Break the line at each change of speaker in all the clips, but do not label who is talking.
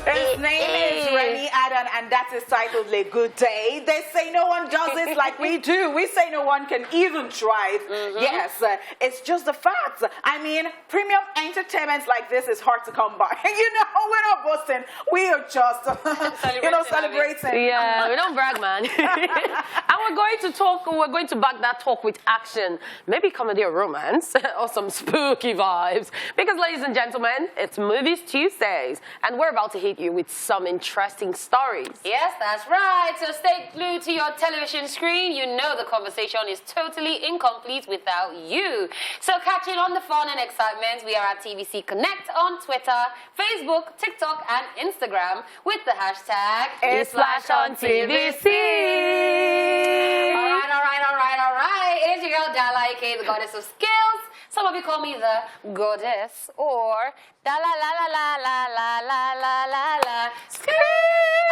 His name is Remy Adam, and that is titled Le Good Day. They say no one does it like we do. We say no one can even try it. Yes, it's just the facts. I mean, premium entertainment like this is hard to come by. You know, we're not boasting. We are just, celebrating.
Yeah, we don't brag, man. And we're going to back that talk with action. Maybe comedy or romance, or some spooky vibes. Because, ladies and gentlemen, it's Movies Tuesdays, and we're about to hit you with some interesting stories.
Yes, that's right. So stay glued to your television screen. You know the conversation is totally incomplete without you. So catch in on the fun and excitement. We are at TVC Connect on Twitter, Facebook, TikTok, and Instagram with the hashtag
/OnTVC.
All right. It is your girl Dala, aka the goddess of skills. Some of you call me the goddess or Dala la la la la la la la la la.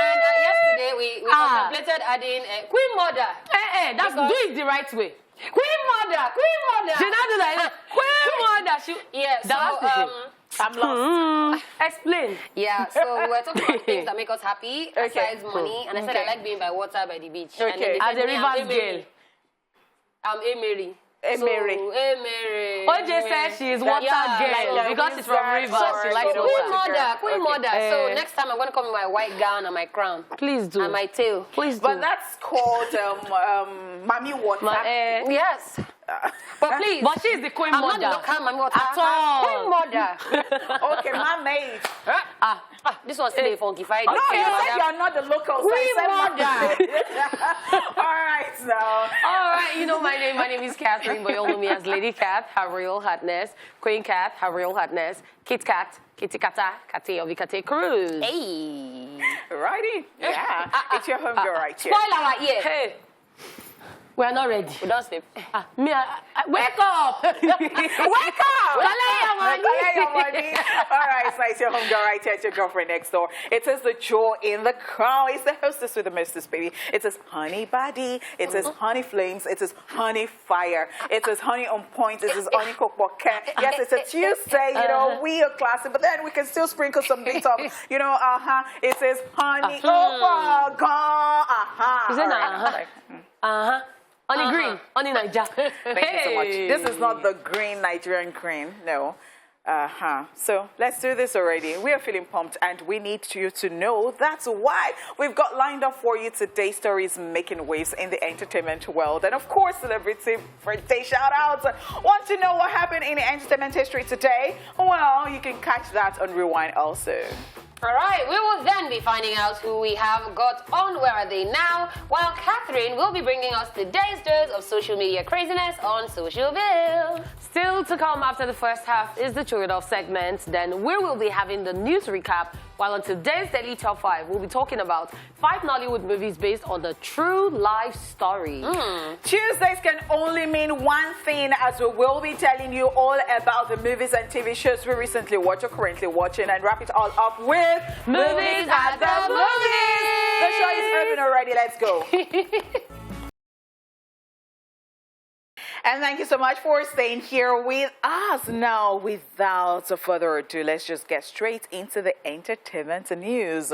And yesterday we contemplated adding Queen Mother.
That's do it the right way.
Queen Mother.
She not do that. Queen Mother.
Yeah. So
I'm lost.
Explain.
Yeah, so we were talking about things that make us happy, besides money. And I said I like being by water by the beach.
Okay.
As a river girl.
I'm Mary.
Mary.
Mary.
OJ says she is water girl because she's from river. She likes
water. Queen Mother. So next time I'm going to come with my white gown and my crown.
Please do.
And my tail.
Please do.
But that's called Mommy Water.
Yes. But please.
But she is the Queen Mother.
I'm not the local Mommy Water.
At all.
Queen Mother.
Okay, my maid.
This one's still funkified.
No, you said you're not the local.
Queen Mother.
All right, now.
All right, you know my name. My name is Catherine, but you all know me as Lady Cat, her real hotness. Queen Cat, her real hotness. Kit Kat, Kitty Kata, Kate of Kate Cruz.
Hey.
Righty. Yeah. It's your home girl right here.
Spoiler right here.
Hey. We're not ready.
We don't sleep.
Wake up! Wake up!
All right, so it's your home girl right here. It's your girlfriend next door. It is the jewel in the crown. It's the hostess with the mostest, baby. It is honey body. It is honey flames. It is honey fire. It is honey on point. It is honey cookbook. Yes, it's a Tuesday. You know, we are classy, but then we can still sprinkle some bits of, you know, It says honey.
Is it Honey green, honey Niger.
Thank you so much. This is not the green Nigerian cream, no. So let's do this already. We are feeling pumped, and we need you to know that's why we've got lined up for you today stories making waves in the entertainment world. And of course, celebrity birthday shout outs. Want to know what happened in the entertainment history today? Well, you can catch that on Rewind also.
All right, we will then be finding out who we have got on Where Are They Now, while Catherine will be bringing us today's dose of social media craziness on Socialville.
Still to come after the first half is the True It Off segment. Then we will be having the news recap, while on today's Daily Top 5, we'll be talking about 5 Nollywood movies based on the true life story.
Tuesdays can only mean one thing, as we will be telling you all about the movies and TV shows we recently watched or currently watching, and wrap it all up with
Movies at the Movies.
The show is open already. Let's go. And thank you so much for staying here with us. Now, without further ado, let's just get straight into the entertainment news.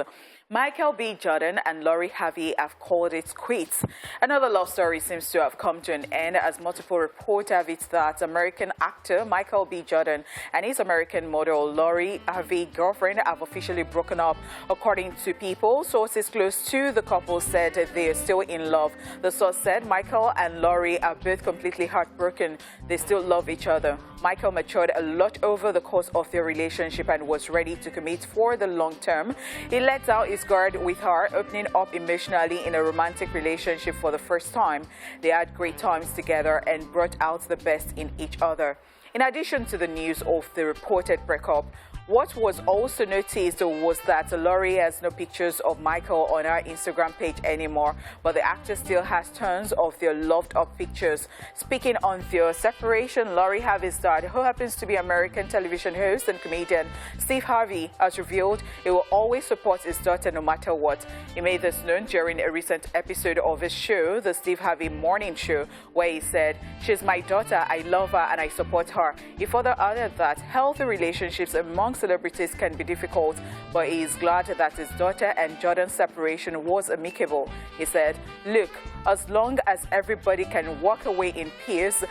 Michael B. Jordan and Laurie Javi have called it quits. Another love story seems to have come to an end, as multiple reports have it that American actor Michael B. Jordan and his American model Laurie Javi girlfriend have officially broken up. According to people, sources close to the couple said they are still in love. The source said Michael and Laurie are both completely heartbroken. They still love each other. Michael matured a lot over the course of their relationship and was ready to commit for the long term. He let out his guard with her, opening up emotionally in a romantic relationship for the first time. They had great times together and brought out the best in each other. In addition to the news of the reported breakup, what was also noticed was that Laurie has no pictures of Michael on her Instagram page anymore, but the actor still has tons of their loved-up pictures. Speaking on their separation, Laurie Javi's dad, who happens to be American television host and comedian Steve Harvey, has revealed he will always support his daughter no matter what. He made this known during a recent episode of his show, the Steve Harvey Morning Show, where he said, "She's my daughter, I love her and I support her her. He further added that healthy relationships among celebrities can be difficult, but he is glad that his daughter and Jordan's separation was amicable. He said, "Look, as long as everybody can walk away in peace,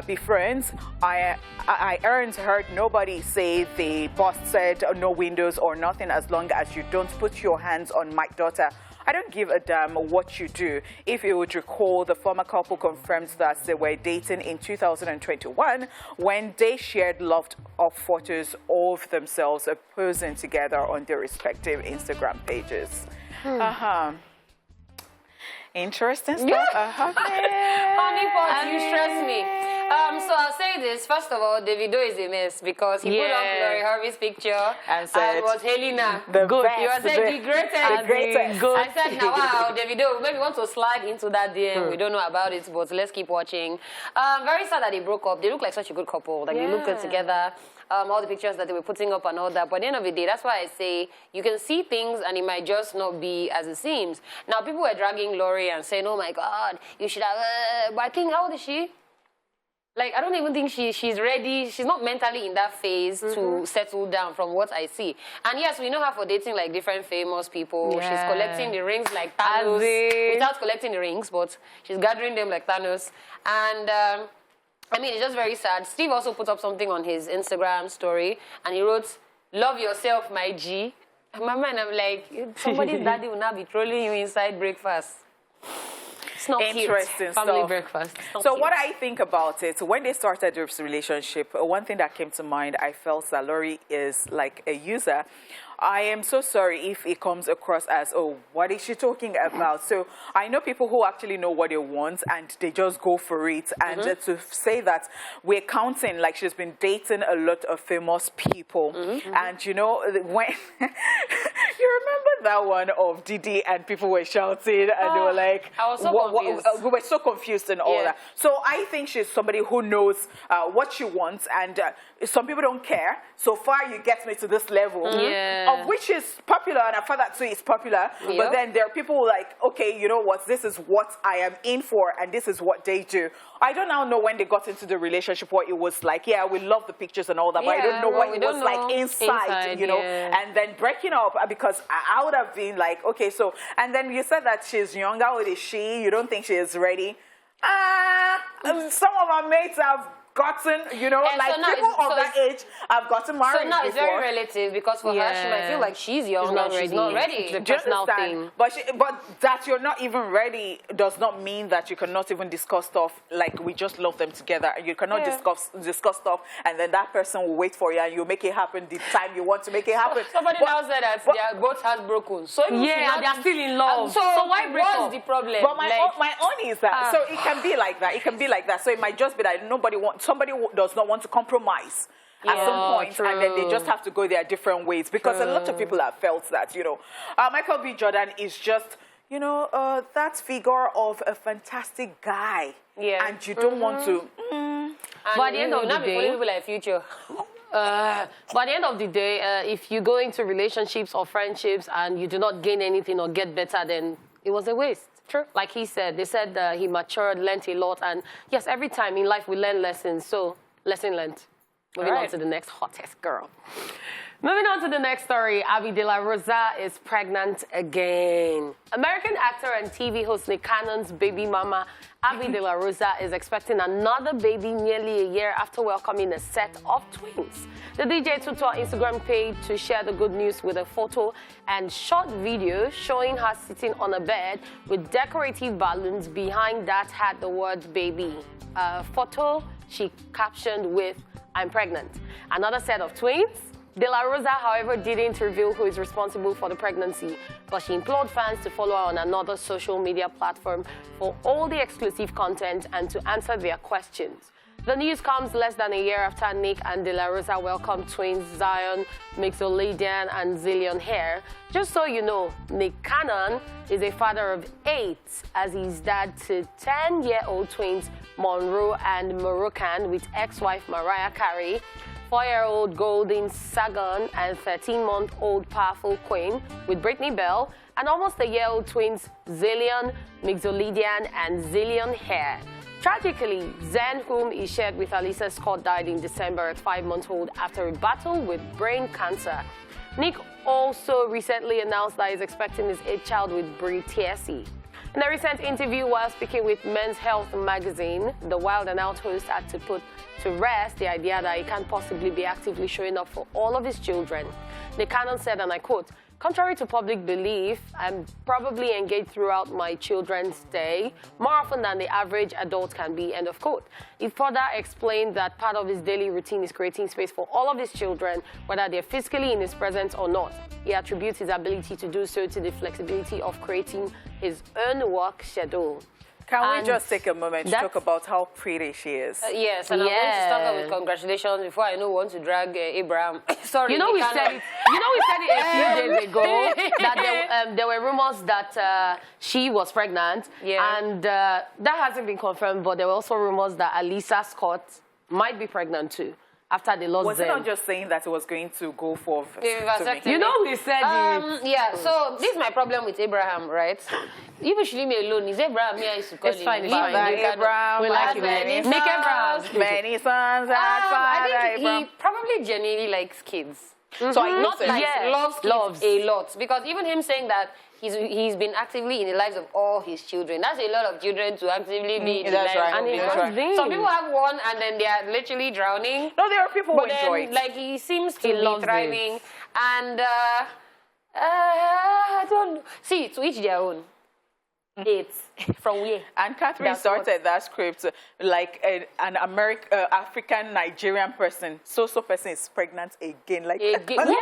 be friends. I heard nobody say the boss said no windows or nothing as long as you don't put your hands on my daughter. I don't give a damn what you do." If you would recall, the former couple confirmed that they were dating in 2021 when they shared loved-up photos of themselves posing together on their respective Instagram pages. Interesting stuff.
Honey pot, you stress me. So I'll say this. First of all, Davido is a mess because he put up Laurie Harvey's picture
and said,
was Helena.
The
good.
Best,
you were saying the greatest.
Good.
I said, now wow, Davido, maybe want to slide into that DM. We don't know about it, but let's keep watching. Very sad that they broke up. They look like such a good couple. Like they look good together. All the pictures that they were putting up and all that. But at the end of the day, that's why I say you can see things and it might just not be as it seems. Now, people were dragging Laurie and saying, oh my God, you should have... But I think, how old is she? Like, I don't even think she's ready. She's not mentally in that phase to settle down from what I see. And yes, we know her for dating like different famous people. She's collecting the rings like Thanos. Without collecting the rings, but she's gathering them like Thanos. And... I mean, it's just very sad. Steve also put up something on his Instagram story, and he wrote, "Love yourself, my G." In my mind, I'm like, somebody's daddy will now be trolling you inside breakfast. It's not
interesting
cute. Family
stuff.
breakfast.
So cute. What I think about it, when they started this relationship, one thing that came to mind, I felt that Laurie is like a user. I am so sorry if it comes across as, oh, what is she talking about? So I know people who actually know what they want and they just go for it. And to say that we're counting, like she's been dating a lot of famous people. And you know, when you remember that one of Didi and people were shouting and they were like,
I was so confused.
We were so confused and all that. So I think she's somebody who knows what she wants, and some people don't care. So far, you get me to this level, of which is popular, and I thought that too is popular. But then there are people who like, okay, you know what? This is what I am in for, and this is what they do. I don't now know when they got into the relationship what it was like. Yeah, we love the pictures and all that, but I don't know what it was like inside, you know. And then breaking up, because I would have been like, okay, so, and then you said that she's young. How old is she? You don't think she is ready? Some of our mates have gotten, you know, and like so people of that age have gotten married.
So now it's
before.
very relative because for her, she might feel like she's young and she's not ready.
It's a personal thing.
But that you're not even ready does not mean that you cannot even discuss stuff like we just love them together. You cannot discuss stuff and then that person will wait for you and you make it happen the time you want to make it happen.
Somebody now said that they are both heartbroken. So
yeah, they are still in love.
So why break up? What's the problem?
But my own is that so it can be like that. It can be like that. So it might just be that somebody does not want to compromise at some point, and then they just have to go their different ways because a lot of people have felt that, you know. Michael B. Jordan is just, you know, that figure of a fantastic guy, and you don't want to.
But at the end of the day,
people like future.
But at the end of the day, if you go into relationships or friendships and you do not gain anything or get better, then it was a waste. True. Like he said, they said he matured, learned a lot, and yes, every time in life we learn lessons, so lesson learned. Moving on to the next hottest girl. Moving on to the next story, Abby De La Rosa is pregnant again. American actor and TV host Nick Cannon's baby mama, Abby De La Rosa, is expecting another baby nearly a year after welcoming a set of twins. The DJ took to her Instagram page to share the good news with a photo and short video showing her sitting on a bed with decorative balloons behind that had the word baby. A photo she captioned with, "I'm pregnant." Another set of twins. De La Rosa, however, didn't reveal who is responsible for the pregnancy, but she implored fans to follow her on another social media platform for all the exclusive content and to answer their questions. The news comes less than a year after Nick and De La Rosa welcomed twins Zion, Mixolydian, and Zillion Hare. Just so you know, Nick Cannon is a father of 8, as he's dad to 10-year-old twins Monroe and Moroccan with ex-wife Mariah Carey, 4-year-old Golden Sagan, and 13-month-old Powerful Queen with Brittany Bell, and almost a year-old twins Zillion, Mixolydian, and Zillion Hare. Tragically, Zen, whom he shared with Alisa Scott, died in December at 5 months old after a battle with brain cancer. Nick also recently announced that he's expecting his 8th child with Brie Tiesi. In a recent interview while speaking with Men's Health magazine, the Wild and Out host had to put to rest the idea that he can't possibly be actively showing up for all of his children. The canon said, and I quote, "Contrary to public belief, I'm probably engaged throughout my children's day, more often than the average adult can be," end of quote. He further explained that part of his daily routine is creating space for all of his children, whether they're physically in his presence or not. He attributes his ability to do so to the flexibility of creating his own work schedule.
Can we just take a moment to talk about how pretty she is?
Yes, and I'm going to start off with congratulations before I know we want to drag Abraham. Sorry,
you know we said it. You know we said it a few days ago that there were rumors that she was pregnant, and that hasn't been confirmed. But there were also rumors that Alisa Scott might be pregnant too. After they lost
was it not just saying that it was going to go for
vasectomy?
You know we said it.
Yeah, so this is my problem with Abraham, right? You people should leave me alone. Is Abraham here? I used to call
It's fine, it's fine.
Abraham,
we like him. Make Abraham.
Many sons
I think he probably genuinely likes kids. So I not like loves kids a lot. Because even him saying that he's been actively in the lives of all his children. That's a lot of children to actively be in the lives of people. Some people have one and then they are literally drowning.
No, there are people who enjoy it.
Like he seems to be thriving. And I don't know. See, to each their own. It's from where?
And Catherine started that script like an African Nigerian person. So person is pregnant again. Like
yes, again. Because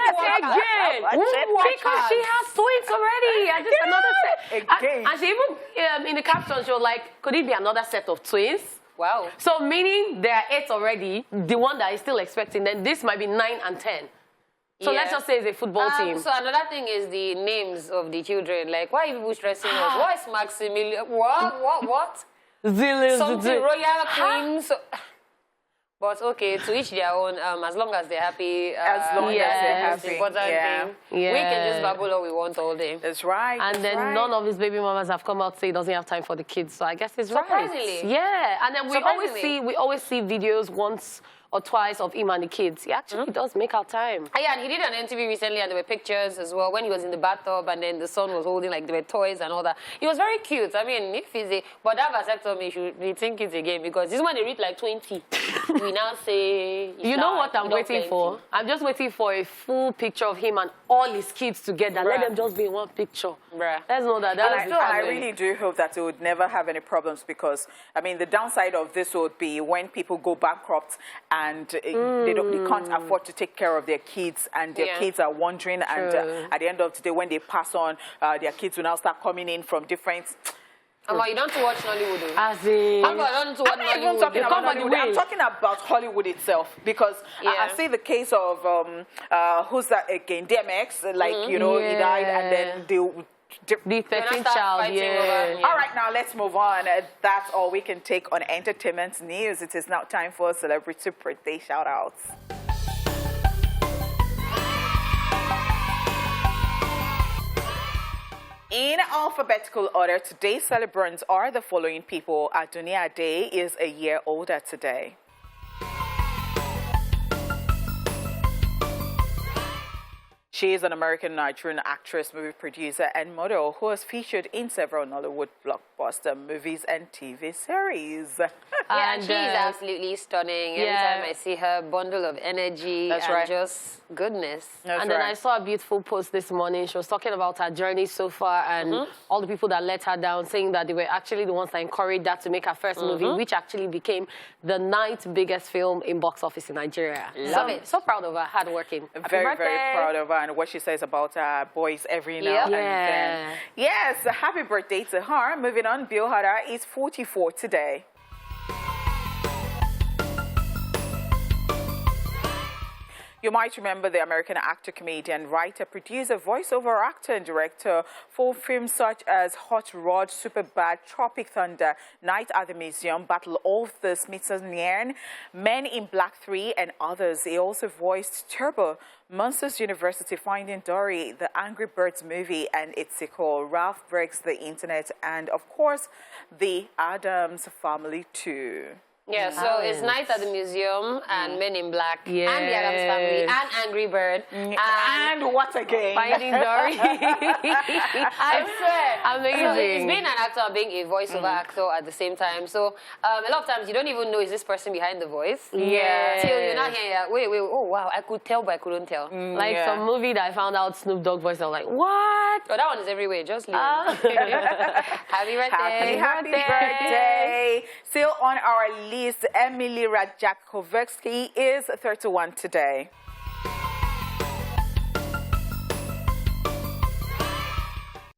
she has twins already. I just another set.
Again.
And she even in the caption she was like, could it be another set of twins?
Wow.
So meaning there are 8 already. The one that is still expecting. Then this might be 9 and 10. So let's just say it's a football team.
So another thing is the names of the children. Like, why are people stressing us? What is Maximilian? What? Something royal queens. But okay, to each their own. As long as they're happy.
As long as they're happy.
The important thing. We can just babble all we want all day.
That's right.
And then none of his baby mamas have come out to say he doesn't have time for the kids. So I guess it's
surprisingly.
Right. Yeah. And then we always see videos once or twice of him and the kids. He actually does make out time.
Yeah, and he did an interview recently and there were pictures as well when he was in the bathtub and then the son was holding like there were toys and all that. He was very cute. I mean, if he's a... But that vasectomy, you should rethink it again because this is when they reach like 20. We now say...
You know what I'm waiting for? I'm just waiting for a full picture of him and all his kids together. Let them just be in one picture. Let's know that.
I really do hope that it would never have any problems because, I mean, the downside of this would be when people go bankrupt and they can't afford to take care of their kids and their kids are wandering and at the end of the day when they pass on, their kids will now start coming in from different...
You don't watch Nollywood.
As in...
I'm not even
talking about Nollywood. I'm talking about Hollywood itself because I see the case of, who's that again, DMX, like, you know, he died and then
the 13th child,
All right, now let's move on. That's all we can take on entertainment news. It is now time for celebrity birthday shout-outs. In alphabetical order, today's celebrants are the following people. Adunia Ade is a year older today. She is an American-Nigerian actress, movie producer, and model who has featured in several Nollywood blockbuster movies and TV series.
And she's absolutely stunning. Every time I see her, bundle of energy just goodness.
Then I saw a beautiful post this morning. She was talking about her journey so far and all the people that let her down, saying that they were actually the ones that encouraged her to make her first movie, which actually became the 9th biggest film in box office in Nigeria.
Love it.
So proud of her, hardworking.
Very proud of her and what she says about boys every now and then. Yes, happy birthday to her. Moving on, Bill Hader is 44 today. You might remember the American actor, comedian, writer, producer, voiceover actor, and director for films such as Hot Rod, Superbad, Tropic Thunder, Night at the Museum, Battle of the Smithsonian, Men in Black 3, and others. He also voiced Turbo, Monsters University, Finding Dory, the Angry Birds movie and its sequel, Ralph Breaks the Internet, and of course, The Addams Family 2.
Yeah, so it's Night at the Museum and Men in Black and The Addams Family and Angry Bird
and what again?
Finding Dory.
I swear.
Amazing.
So it's being an actor and being a voiceover actor at the same time. So a lot of times you don't even know is this person behind the voice.
Yeah.
Till you're not here. Wait. Oh wow, I could tell, but I couldn't tell.
Like some movie that I found out Snoop Dogg voice. I was like, what?
Oh, that one is everywhere. Just leave. Happy birthday.
Happy birthday. Still on our list, Emily Radziakowski is 31 today.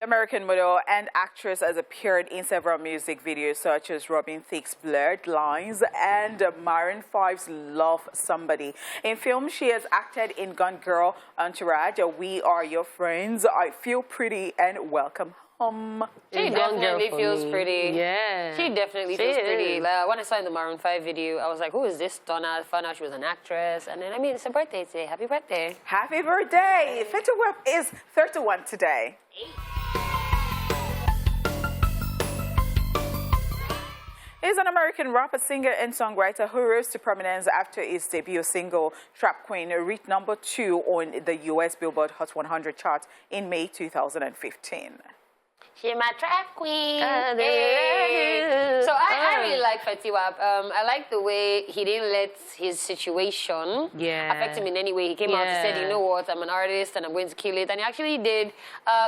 American model and actress has appeared in several music videos such as Robin Thicke's Blurred Lines and Maroon 5's Love Somebody. In film, she has acted in Gun Girl, Entourage, We Are Your Friends, I Feel Pretty, and Welcome Home.
She definitely feels pretty.
Yeah.
She definitely feels pretty. Like, when I saw in the Maroon 5 video, I was like, who is this stunner? I found out she was an actress. And then, I mean, it's her birthday today. Happy birthday.
Happy birthday. Fetty Wap is 31 today. He's an American rapper, singer, and songwriter who rose to prominence after his debut single, Trap Queen, reached number 2 on the U.S. Billboard Hot 100 chart in May 2015.
She's my trap queen. Hey. So I really like Fetty Wap. I like the way he didn't let his situation affect him in any way. He came out and said, you know what, I'm an artist and I'm going to kill it. And he actually did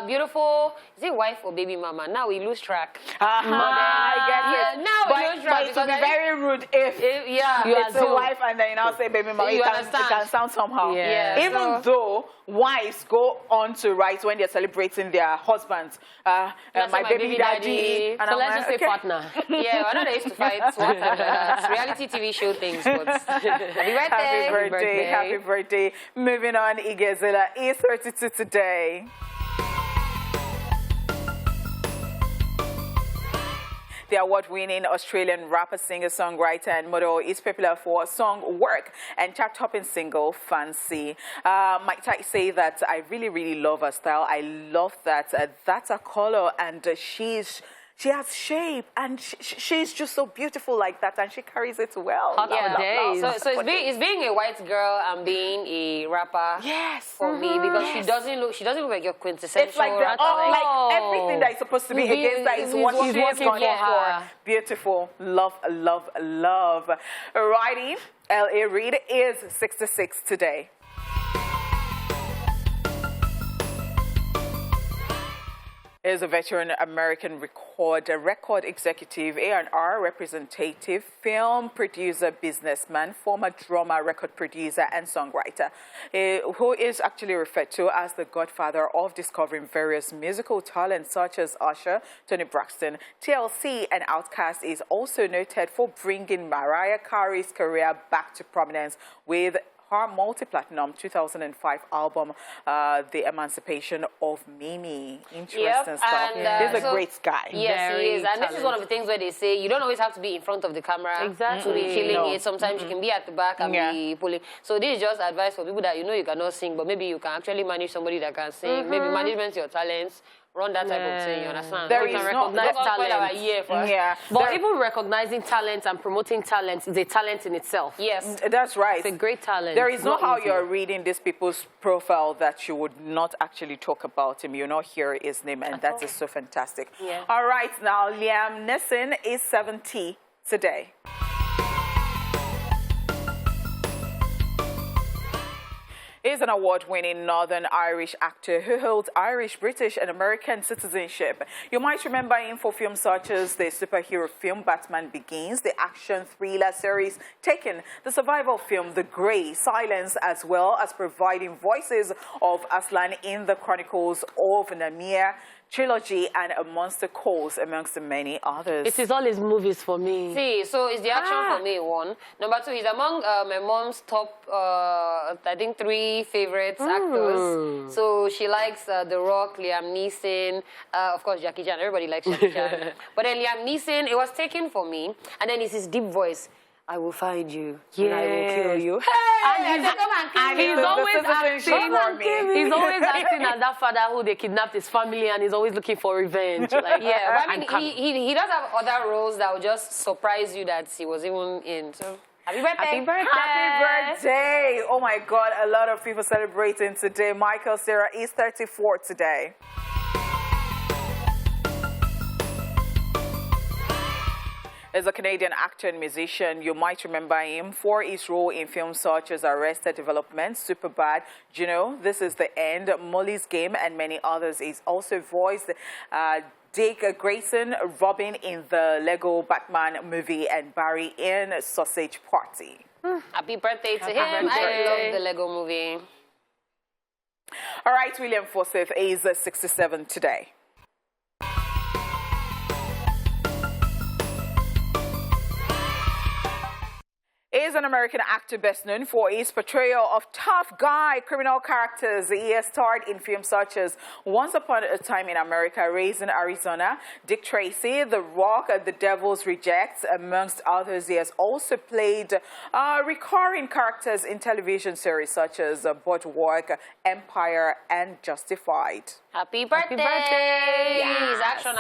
beautiful, is it wife or baby mama? Now we lose track.
I get it.
Now we lose track.
But it would be very rude if it's a wife and then you now say baby mama. It can sound somehow.
Yeah.
Even though wives go on to write when they're celebrating their husbands. My baby daddy.
So let's just say partner.
Yeah, I know they used to fight. Reality TV show things. But happy birthday.
Happy birthday. Happy birthday. Moving on, Igezela is 32 today. The award-winning Australian rapper, singer, songwriter, and model is popular for her song Work and chart-topping single Fancy. Might I say that I really, really love her style. I love that. That's her color, and she has shape, and she's just so beautiful like that, and she carries it well.
So it's being a white girl and being a rapper.
Yes.
For me, because she doesn't look like your quintessential.
It's like everything that is supposed to be against that is what she's gone for. Beautiful. Love, love, love. Righty, L.A. Reid is 66 today. Is a veteran American record executive, A&R representative, film producer, businessman, former drummer, record producer, and songwriter, who is actually referred to as the godfather of discovering various musical talents such as Usher, Toni Braxton, TLC, and Outkast. Is also noted for bringing Mariah Carey's career back to prominence with her multi-platinum 2005 album, The Emancipation of Mimi. Interesting stuff. He's a great guy.
Yes, he is. And this is one of the things where they say you don't always have to be in front of the camera to be killing it. Sometimes you can be at the back and be pulling. So this is just advice for people that you know you cannot sing, but maybe you can actually manage somebody that can sing. Maybe management your talents. Run that type of thing, you understand?
There is recognize talent. But even recognizing talent and promoting talent is a talent in itself.
Yes.
That's right.
It's a great talent.
There is no how you're reading these people's profile that you would not actually talk about him. You not hear his name, and that is so fantastic.
Yeah.
All right, now Liam Neeson is 70 today. Is an award-winning Northern Irish actor who holds Irish, British and American citizenship. You might remember him for films such as the superhero film Batman Begins, the action thriller series Taken, the survival film The Grey, Silence, as well as providing voices of Aslan in the Chronicles of Narnia trilogy and A Monster Calls, amongst many others.
It is all his movies for me.
See, so it's the action for me, one. Number two, he's among my mom's top, I think, 3 favorite actors. So she likes The Rock, Liam Neeson, of course, Jackie Chan. Everybody likes Jackie Chan. But then Liam Neeson, it was Taken for me. And then it's his deep voice. I will find you and I will kill you. Hey,
he's always acting as that father who they kidnapped his family and he's always looking for revenge. Like,
yeah, but I mean, he does have other roles that will just surprise you that he was even in. So, happy birthday.
Happy birthday.
Happy birthday. Oh my God, a lot of people celebrating today. Michael Sarah is 34 today. As a Canadian actor and musician, you might remember him for his role in films such as Arrested Development, Superbad, Juno, This Is the End, Molly's Game, and many others. He's also voiced Dick Grayson, Robin in the Lego Batman movie, and Barry in Sausage Party.
Happy birthday to him. I love the Lego movie.
All right, William Forsyth is 67 today. He is an American actor best known for his portrayal of tough guy criminal characters. He has starred in films such as Once Upon a Time in America, Raising Arizona, Dick Tracy, The Rock, The Devil's Rejects, amongst others. He has also played recurring characters in television series such as Boardwalk, Empire, and Justified.
Happy birthday! Yes. Action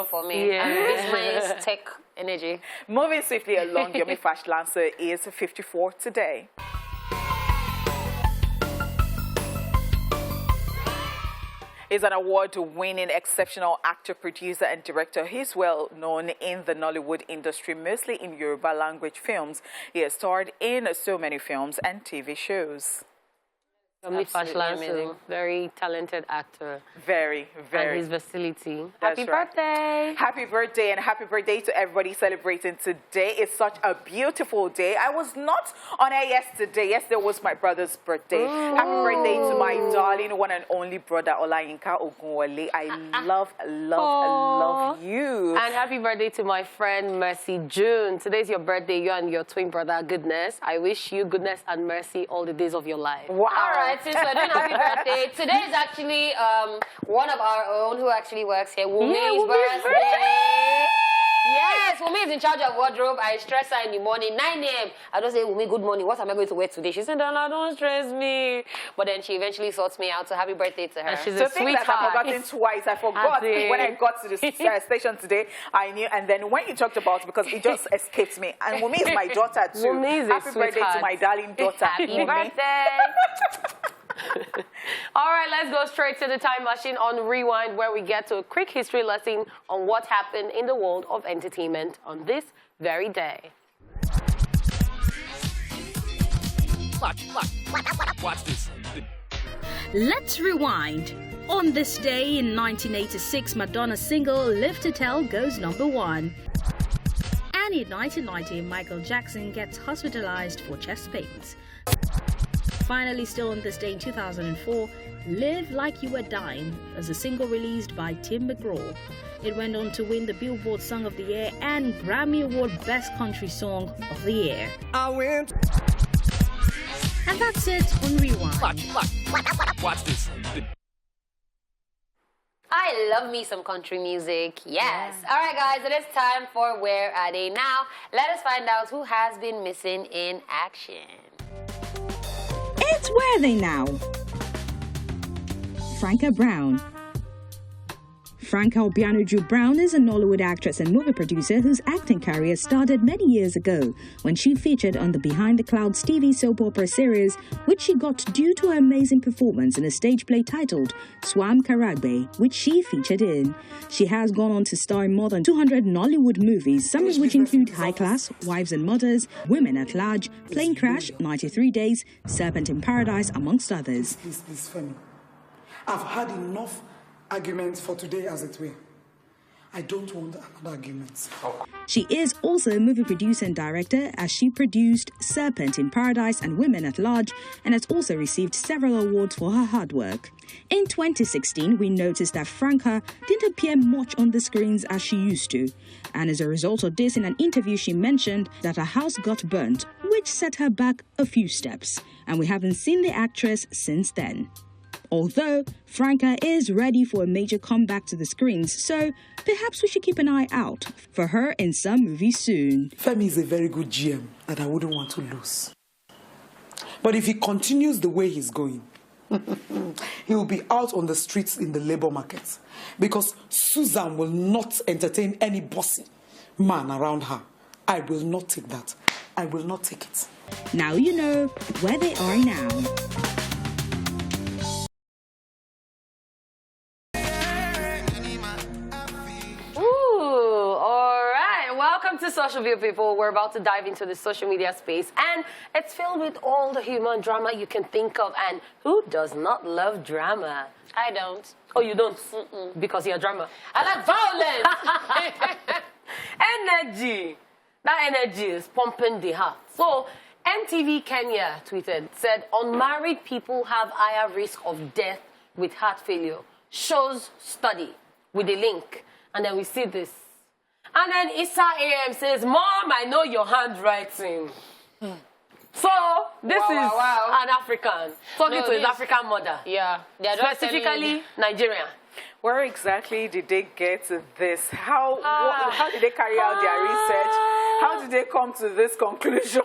for me.
Yeah.
It's my tech energy.
Moving swiftly along, Yomi Fashlancer is 54 today. He's an award-winning exceptional actor, producer, and director. He's well known in the Nollywood industry, mostly in Yoruba language films. He has starred in so many films and TV shows.
Amazing. Very talented actor.
Very.
And his facility.
That's
Happy
right.
birthday.
Happy birthday, and happy birthday to everybody celebrating today. It's such a beautiful day. I was not on air yesterday. Yesterday was my brother's birthday. Happy birthday to my darling one and only brother, Olayinka Ogunwale. I love you.
And happy birthday to my friend Mercy June. Today's your birthday, you and your twin brother, Goodness. I wish you goodness and mercy all the days of your life.
Wow.
All right. Since we're doing happy birthday, today is actually one of our own who actually works here, Wumi's birthday. Yes, Wumi is in charge of wardrobe. I stress her in the morning, 9 a.m. I don't say, Wumi, good morning. What am I going to wear today? She said, no, don't stress me. But then she eventually sorts me out. So happy birthday to her.
And she's
so
a sweetheart.
I've forgotten twice. I forgot when I got to the station today. I knew, and then when you talked about it, because it just escaped me. And Wumi is my daughter too.
Wumi is
happy birthday to my darling daughter.
Happy birthday.
All right, let's go straight to the time machine on Rewind, where we get to a quick history lesson on what happened in the world of entertainment on this very day.
Watch this.
Let's rewind. On this day in 1986, Madonna's single Live to Tell goes #1. And in 1990, Michael Jackson gets hospitalized for chest pains. Finally, still on this day in 2004, Live Like You Were Dying was a single released by Tim McGraw. It went on to win the Billboard Song of the Year and Grammy Award Best Country Song of the Year.
I went.
And that's it on Rewind.
Watch this.
I love me some country music. Yes. All right, guys, it is time for Where Are They Now? Let us find out who has been missing in action.
It's Where Are They Now? Franca Brown. Franca Obianuju-Brown is a Nollywood actress and movie producer whose acting career started many years ago when she featured on the Behind the Clouds TV soap opera series, which she got due to her amazing performance in a stage play titled Swam Karagbe, which she featured in. She has gone on to star in more than 200 Nollywood movies, some of which include High Class, Wives and Mothers, Women at Large, Plane Crash, 93 Days, Serpent in Paradise, amongst others.
Please, Femi. I've had enough arguments for today, as it were. I don't want another argument.
She is also a movie producer and director, as she produced Serpent in Paradise and Women at Large, and has also received several awards for her hard work. In 2016, we noticed that Franca didn't appear much on the screens as she used to, and as a result of this, in an interview she mentioned that her house got burnt, which set her back a few steps, and we haven't seen the actress since then. Although Franca is ready for a major comeback to the screens, so perhaps we should keep an eye out for her in some movies soon.
Femi is a very good GM that I wouldn't want to lose. But if he continues the way he's going, he will be out on the streets in the labor market, because Susan will not entertain any bossy man around her. I will not take that. I will not take it.
Now you know where they are now.
Welcome to Social View, people. We're about to dive into the social media space, and it's filled with all the human drama you can think of. And who does not love drama?
I don't.
Oh, you don't? Because you're drama.
I like violence.
Energy. That energy is pumping the heart. So, MTV Kenya tweeted, said, unmarried people have higher risk of death with heart failure. Shows study with a link. And then we see this. And then Issa AM says, Mom, I know your handwriting. So, this is an African talking to his African mother.
Yeah.
Specifically, Nigerian.
Where exactly did they get this? How did they carry out their research? How did they come to this conclusion?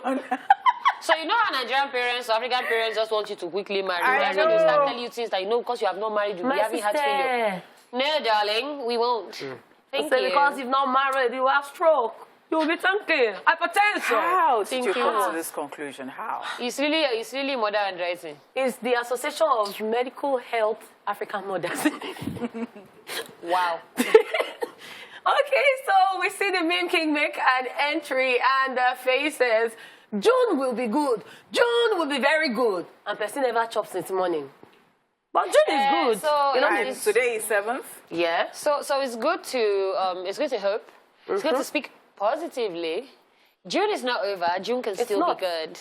So you know how Nigerian parents, African parents just want you to quickly marry.
I know.
They start telling you things that you know because you have not married, you will be having heart failure. No, darling, we won't. Thank you.
Because if not married, you will have stroke. You will be thinking hypertension.
How did you come to this conclusion? How?
It's really mother handwriting.
It's the Association of Medical Health African Mothers.
Wow.
Okay, so we see the meme king make an entry, and the face says, June will be good. June will be very good. And person never chops since morning. But June is good.
So
you know,
and today is 7th.
Yeah.
So it's good to hope. It's good to speak positively. June is not over. June can still be good.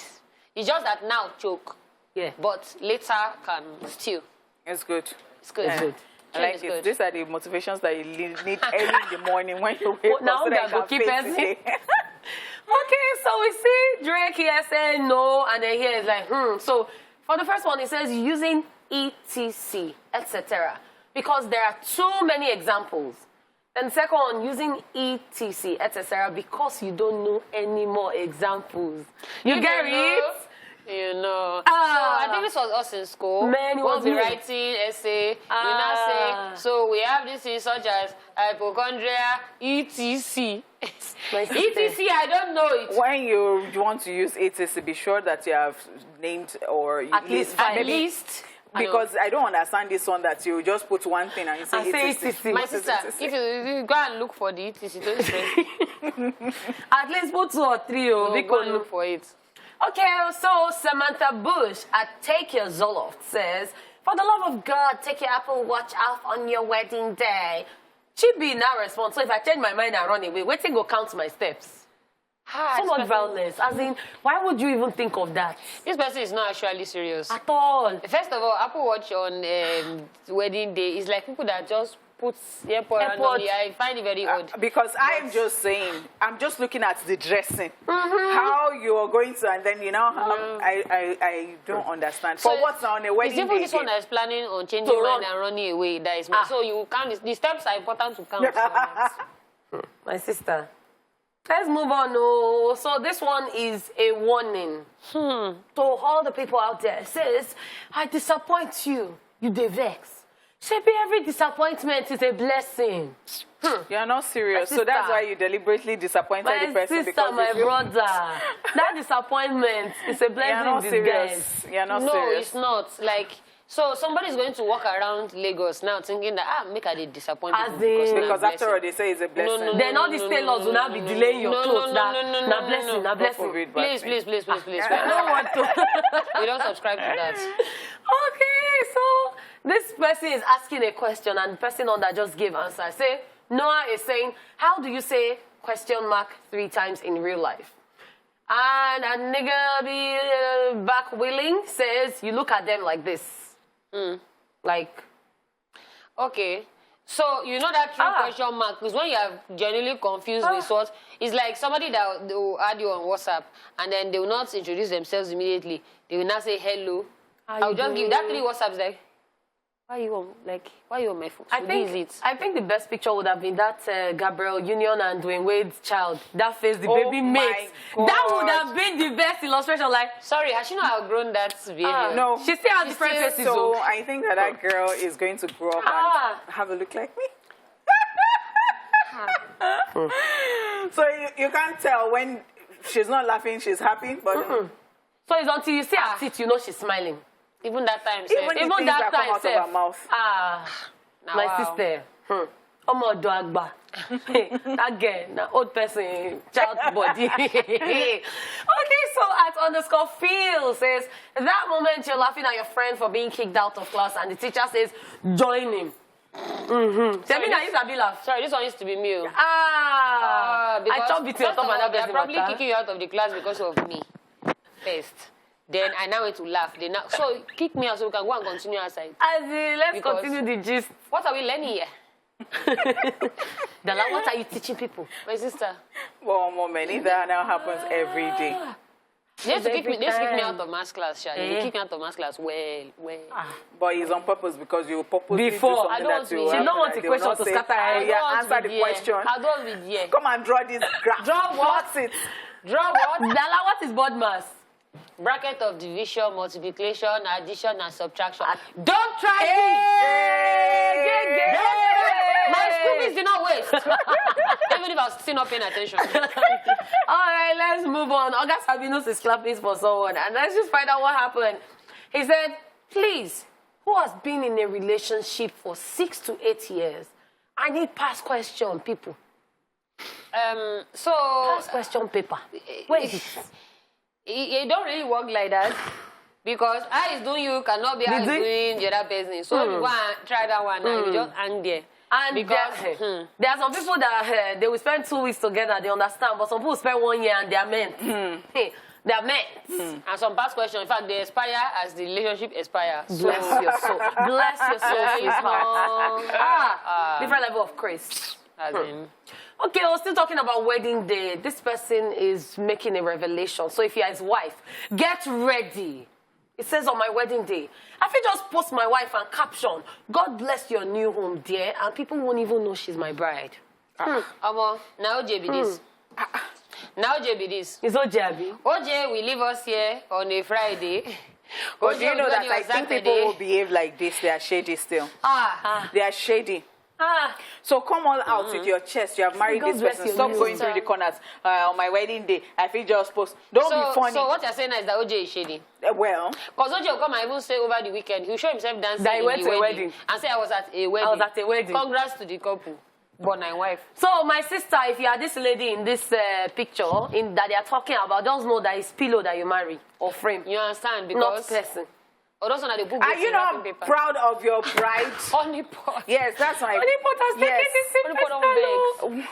It's just that now choke. Yeah. But later can stew.
It's good.
It's good.
Yeah.
It's good.
I like it. These are the motivations that you need early in the morning when you wake up.
Now
so
that go keep it. Okay, so we see Drake here saying no, and then here is like, So for the first one, it says using ETC, etc. Because there are too many examples. And second one, using ETC, etc. because you don't know any more examples. You get it?
You know. So I think this was us in school. We'll be writing essay. We now say, so we have this thing such as hypochondria, ETC. ETC, I don't know it.
When you want to use ETC, be sure that you have named or
at least.
Because I don't understand this one that you just put one thing and you say ETC.
My sister, if you go and look for the ETC, don't stress.
At least put 2 or 3.
No, go and look for it.
Okay, so Samantha Bush at Take Your Zoloft says, for the love of God, take your Apple Watch off on your wedding day. Chibi now responds, so if I change my mind and run away, waiting go count my steps. So much violence. As in, why would you even think of that?
This person is not actually serious.
At all.
First of all, Apple Watch on wedding day is like people that just put airport randomly. I find it very odd.
Because I'm just saying, I'm just looking at the dressing. How you are going to, and then, you know, I don't understand. For what's on a wedding day?
It's even this one that is planning on changing mind and running away. That is so you count. The steps are important to count.
My sister. Let's move on. Oh, so this one is a warning to all the people out there. It says, I disappoint you, you dey vex. Maybe every disappointment is a blessing.
You're not serious.
My
So that's
sister.
why you deliberately disappointed
My
the person
sister,
because
my
you feel-
brother. That disappointment is a
You're
blessing
not
in
serious.
disguise.
You're not
No,
serious.
it's not. Like, so somebody's going to walk around Lagos now thinking that, make her disappoint
As
people because
in-
na
Because after all,
blessing.
they say it's a blessing.
no,
Then all these tailors will now be delaying your clothes. Na blessing, na
God
blessing.
forbid, but-
Please. We
I don't want to.
we don't subscribe to that.
Okay, so this person is asking a question and the person on that just gave answer. Say, Noah is saying, how do you say question mark 3 times in real life? And a nigga be back willing says, you look at them like this. Like,
Okay. So, you know that true question mark, because when you are genuinely confused with what, it's like somebody that they will add you on WhatsApp and then they will not introduce themselves immediately. They will not say hello. I'll just give that 3 WhatsApps like, why you on my phone?
I
So
think,
this is it.
I think the best picture would have been that Gabriel Union and Dwayne Wade's child. That face, the
Oh
baby
my
mate. That would have been the best illustration. Like,
Sorry, has she not outgrown that behavior?
No.
she still has different
Still,
faces.
so
though.
I think that girl is going to grow up and have a look like me. So you can't tell when she's not laughing, she's happy, but
So it's until you see her teeth, you know she's smiling.
Even that time,
even the
Even
things
that
that come
time,
out of
sef.
her mouth.
Now,
My
wow.
sister. Omo Doagba. That girl, that old person, child body. Okay, so @_Phil says, that moment you're laughing at your friend for being kicked out of class and the teacher says, join him. Tell me now, you can laugh.
Sorry, this one used to be me.
I chop it to your
first of
top and
all,
that
they're
person
probably
matter.
kicking you out of the class because of me. First. Then I now went to laugh. So kick me out so we can go and continue outside.
As in, let's
Because-
continue the gist.
What are we learning here?
Dala, what are you teaching people?
My sister.
Well, many that now happens every day.
They used to kick me
time.
out of maths class, Sha. They kick me out of maths class. Well.
But it's on purpose because you purposely
Before.
do
I
something
don't
that
want to
you
be-
She don't want the
they will
question
not
to
say,
scatter her
"Oh,
head."
yeah, answer the question.
I don't be here.
Come and draw this graph.
Draw what?
Plot it.
Draw what?
Dala, what is board mass?
Bracket of division, multiplication, addition, and subtraction.
Don't try
Hey!
me.
My school fees did not waste. Even if I was still not paying attention.
All right, let's move on. August Sabinos is clapping for someone, and let's just find out what happened. He said, please, who has been in a relationship for 6 to 8 years? I need past question, people.
So
Past question paper. Where is it?
it don't really work like that. Because how is doing you cannot be how is doing the other person. So if you go and try that one now, you just hang there.
And
Because
there are some people that they will spend 2 weeks together, they understand, but some people spend 1 year and they are men. Hey, they are men.
and some past questions, in fact, they expire as the relationship expires. So
Bless your soul. Bless your soul,
There is
sweetheart. Different level of grace.
as in,
Okay, I was still talking about wedding day. This person is making a revelation. So if you're his wife, get ready. It says on my wedding day, I feel just post my wife and caption, God bless your new home, dear, and people won't even know she's my bride.
Omo, now OJ be this. Now OJ be this.
It's Ojabi.
OJ will leave us here on a Friday.
But do you know
will
that
go
I
on
think
Saturday.
people will behave like this. They are shady still. They are shady. So come all out with your chest. You have married
God
this
bless
person.
your
Stop
new
going through the corners. On my wedding day, I feel just post. Don't be funny.
So what you're saying is that OJ is shady.
Well,
Because OJ will come and even say over the weekend, he'll show himself dancing
That he
in
went
the
to a
wedding.
wedding.
And say, I was at a wedding.
I was at a wedding.
Congrats to the couple. But my wife.
So my sister, if you are this lady in this picture that they are talking about, just know that it's pillow that you marry or frame,
You understand?
not
Because
person.
or those one that they put
are
goats
you
in
not
wrapping paper.
proud of your bride?
Honey pot.
Yes, that's my.
Honey pot has taken this
Honey pot on vex.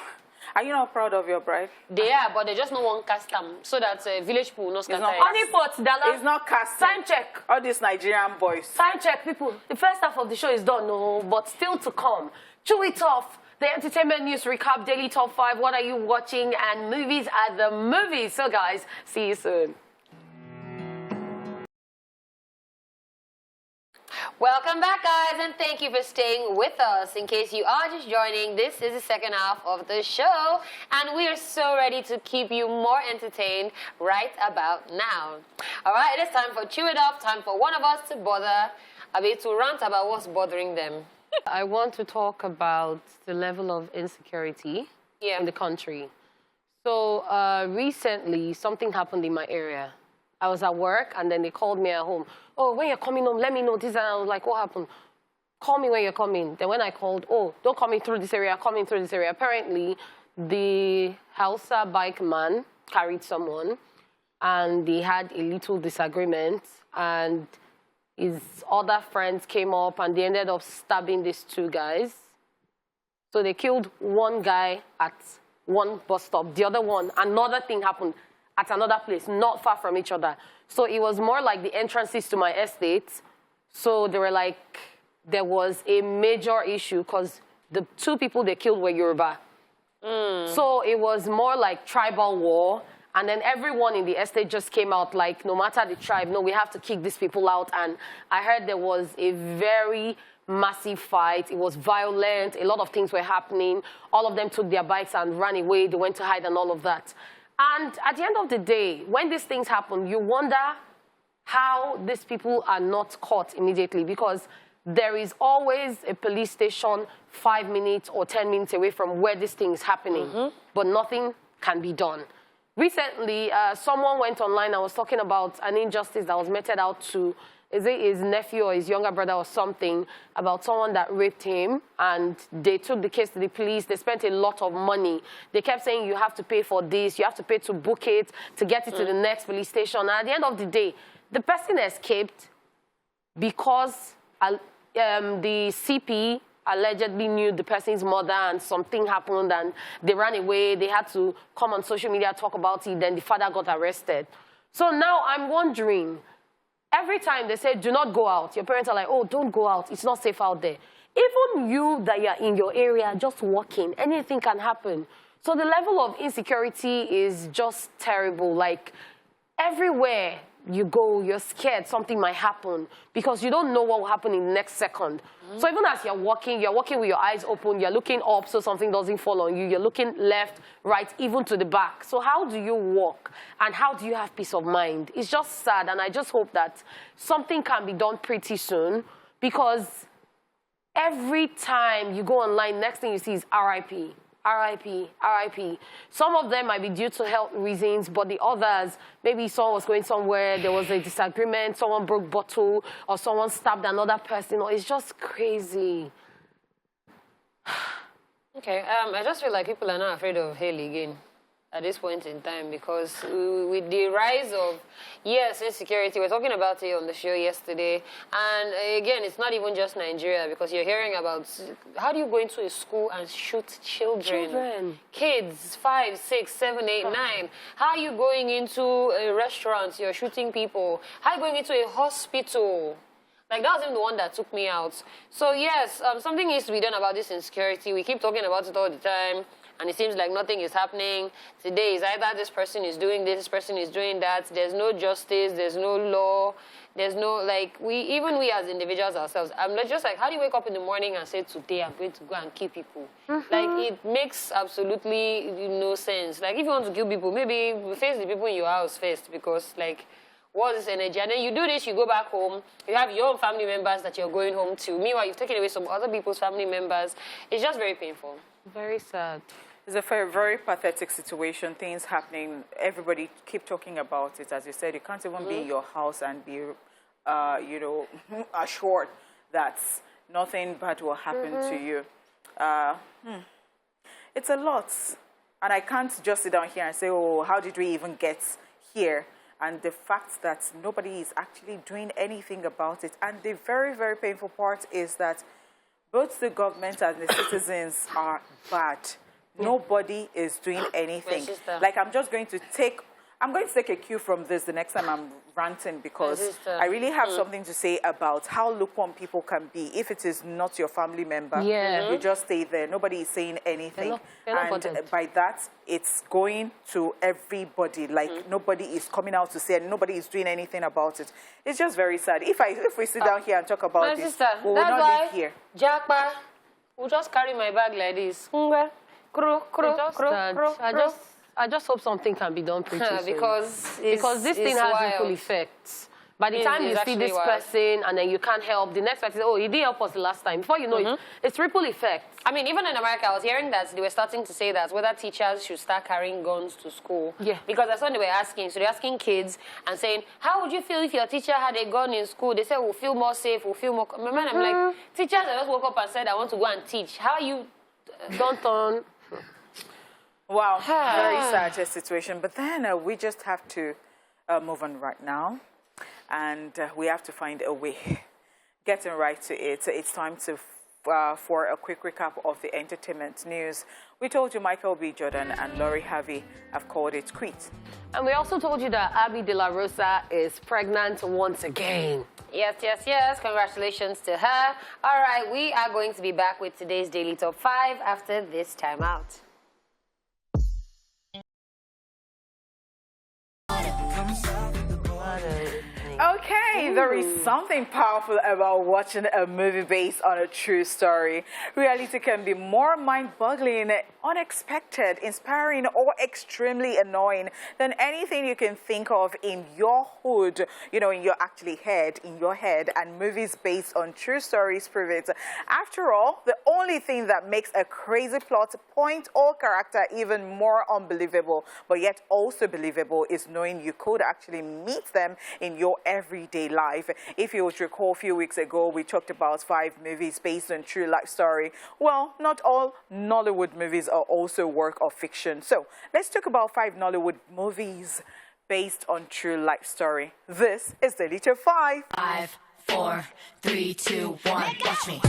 Are you not proud of your bride?
They are, but they just no one cast them so that village people will not scatter.
not
it.
Honey pot, Dala.
It's not casting.
Time check.
All these Nigerian boys.
Time check, people. The first half of the show is done, no, but still to come. Chew it off. The entertainment news recap, daily top 5. What are you watching? And movies at the movies. So, guys, see you soon.
Welcome back, guys, and thank you for staying with us. In case you are just joining, this is the second half of the show, and we are so ready to keep you more entertained right about now. All right, it is time for Chew It Up, time for one of us to bother a bit to rant about what's bothering them.
I want to talk about the level of insecurity in the country. So recently, something happened in my area. I was at work, and then they called me at home. Oh, when you're coming home, let me know this. And I was like, what happened? Call me when you're coming. Then when I called, oh, don't call me through this area, call me through this area. Apparently, the Hausa bike man carried someone, and they had a little disagreement, and his other friends came up, and they ended up stabbing these two guys. So they killed one guy at one bus stop. The other one, another thing happened at another place, not far from each other. So it was more like the entrances to my estate. So they were like, there was a major issue because the two people they killed were Yoruba. So it was more like tribal war. And then everyone in the estate just came out like, no matter the tribe, no, we have to kick these people out. And I heard there was a very massive fight. It was violent. A lot of things were happening. All of them took their bikes and ran away. They went to hide and all of that. And at the end of the day, when these things happen, you wonder how these people are not caught immediately, because there is always a police station 5 minutes or 10 minutes away from where this thing is happening, but nothing can be done. Recently, someone went online and was talking about an injustice that was meted out to, is it his nephew or his younger brother or something, about someone that raped him, and they took the case to the police. They spent a lot of money. They kept saying, you have to pay for this, you have to pay to book it, to get it to the next police station. And at the end of the day, the person escaped because the CP allegedly knew the person's mother, and something happened and they ran away. They had to come on social media, talk about it, then the father got arrested. So now I'm wondering, every time they say, do not go out, your parents are like, oh, don't go out, it's not safe out there. Even you that you're in your area just walking, anything can happen. So the level of insecurity is just terrible. Like, everywhere you go, you're scared something might happen because you don't know what will happen in the next second. So even as you're walking with your eyes open, you're looking up so something doesn't fall on you, you're looking left, right, even to the back. So how do you walk and how do you have peace of mind? It's just sad, and I just hope that something can be done pretty soon, because every time you go online, next thing you see is RIP. RIP, RIP. Some of them might be due to health reasons, but the others, maybe someone was going somewhere, there was a disagreement, someone broke bottle, or someone stabbed another person. It's just crazy.
Okay, I just feel like people are not afraid of hell again at this point in time, because with the rise of, yes, insecurity, we're talking about it on the show yesterday, and again, it's not even just Nigeria, because you're hearing about, how do you go into a school and shoot children? Kids, 5, 6, 7, 8, 9. How are you going into a restaurant, you're shooting people? How are you going into a hospital? Like, that was even the one that took me out. So, yes, something needs to be done about this insecurity. We keep talking about it all the time, and it seems like nothing is happening. Today is either this person is doing this person is doing that. There's no justice. There's no law. There's no, like, even we as individuals ourselves, I'm just like, how do you wake up in the morning and say, today I'm going to go and kill people? Like, it makes absolutely no sense. Like, if you want to kill people, maybe face the people in your house first, because, like, what's this energy? And then you do this, you go back home, you have your own family members that you're going home to. Meanwhile, you've taken away some other people's family members. It's just very painful.
Very sad.
It's a very, very pathetic situation, things happening. Everybody keep talking about it. As you said, you can't even be in your house and be, you know, assured that nothing bad will happen to you. It's a lot. And I can't just sit down here and say, oh, how did we even get here? And the fact that nobody is actually doing anything about it. And the very, very painful part is that both the government and the citizens are bad. Nobody is doing anything. Like, I'm going to take a cue from this the next time I'm ranting, because I really have something to say about how lukewarm people can be. If it is not your family member, you just stay there. Nobody is saying anything. And by that, it's going to everybody. Like, nobody is coming out to say, and nobody is doing anything about it. It's just very sad. If we sit down here and talk about this, we will not live here.
Jackpa, we'll just carry my bag like this.
I just hope something can be done pretty soon.
Because
this thing has ripple effects. By the time you see
actually
this
wild.
person and then you can't help, the next person says, oh, you didn't help us the last time. Before you know it's ripple effect.
I mean, even in America, I was hearing that they were starting to say that whether teachers should start carrying guns to school.
Yeah.
Because that's what they were asking. So they're asking kids and saying, how would you feel if your teacher had a gun in school? They said, we'll feel more safe, we'll feel more... My man, I'm like, teachers that just woke up and said, I want to go and teach. How are you...
Don't turn.
Wow, very sad situation. But then we just have to move on right now. And we have to find a way. Getting right to it, it's time to for a quick recap of the entertainment news. We told you Michael B. Jordan and Laurie Javi have called it quits.
And we also told you that Abby de la Rosa is pregnant once again.
Yes, yes, yes. Congratulations to her. All right, we are going to be back with today's Daily Top 5 after this time out.
Okay, there is something powerful about watching a movie based on a true story. Reality can be more mind-boggling, unexpected, inspiring, or extremely annoying than anything you can think of in your hood, in your head, and movies based on true stories prove it. After all, the only thing that makes a crazy plot, point, or character even more unbelievable, but yet also believable, is knowing you could actually meet them in your everyday life. If you would recall, a few weeks ago, we talked about 5 movies based on true life story. Well, not all Nollywood movies are also work of fiction. So let's talk about 5 Nollywood movies based on true life story. This is Daily Top 5.
5, 4, 3, 2, 1. Watch me.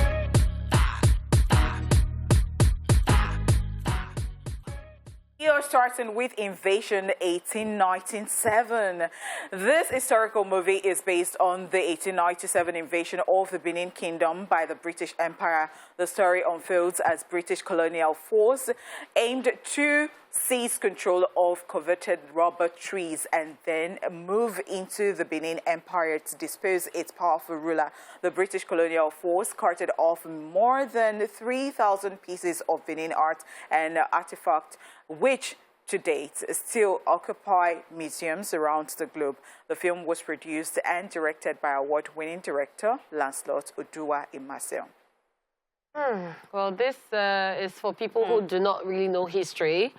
You're starting with Invasion 1897. This historical movie is based on the 1897 invasion of the Benin Kingdom by the British Empire. The story unfolds as British colonial force aimed to seize control of coveted rubber trees and then move into the Benin Empire to dispose its powerful ruler. The British colonial force carted off more than 3,000 pieces of Benin art and artifact, which to date still occupy museums around the globe. The film was produced and directed by award-winning director Lancelot Odua Imase.
Well, this is for people who do not really know history.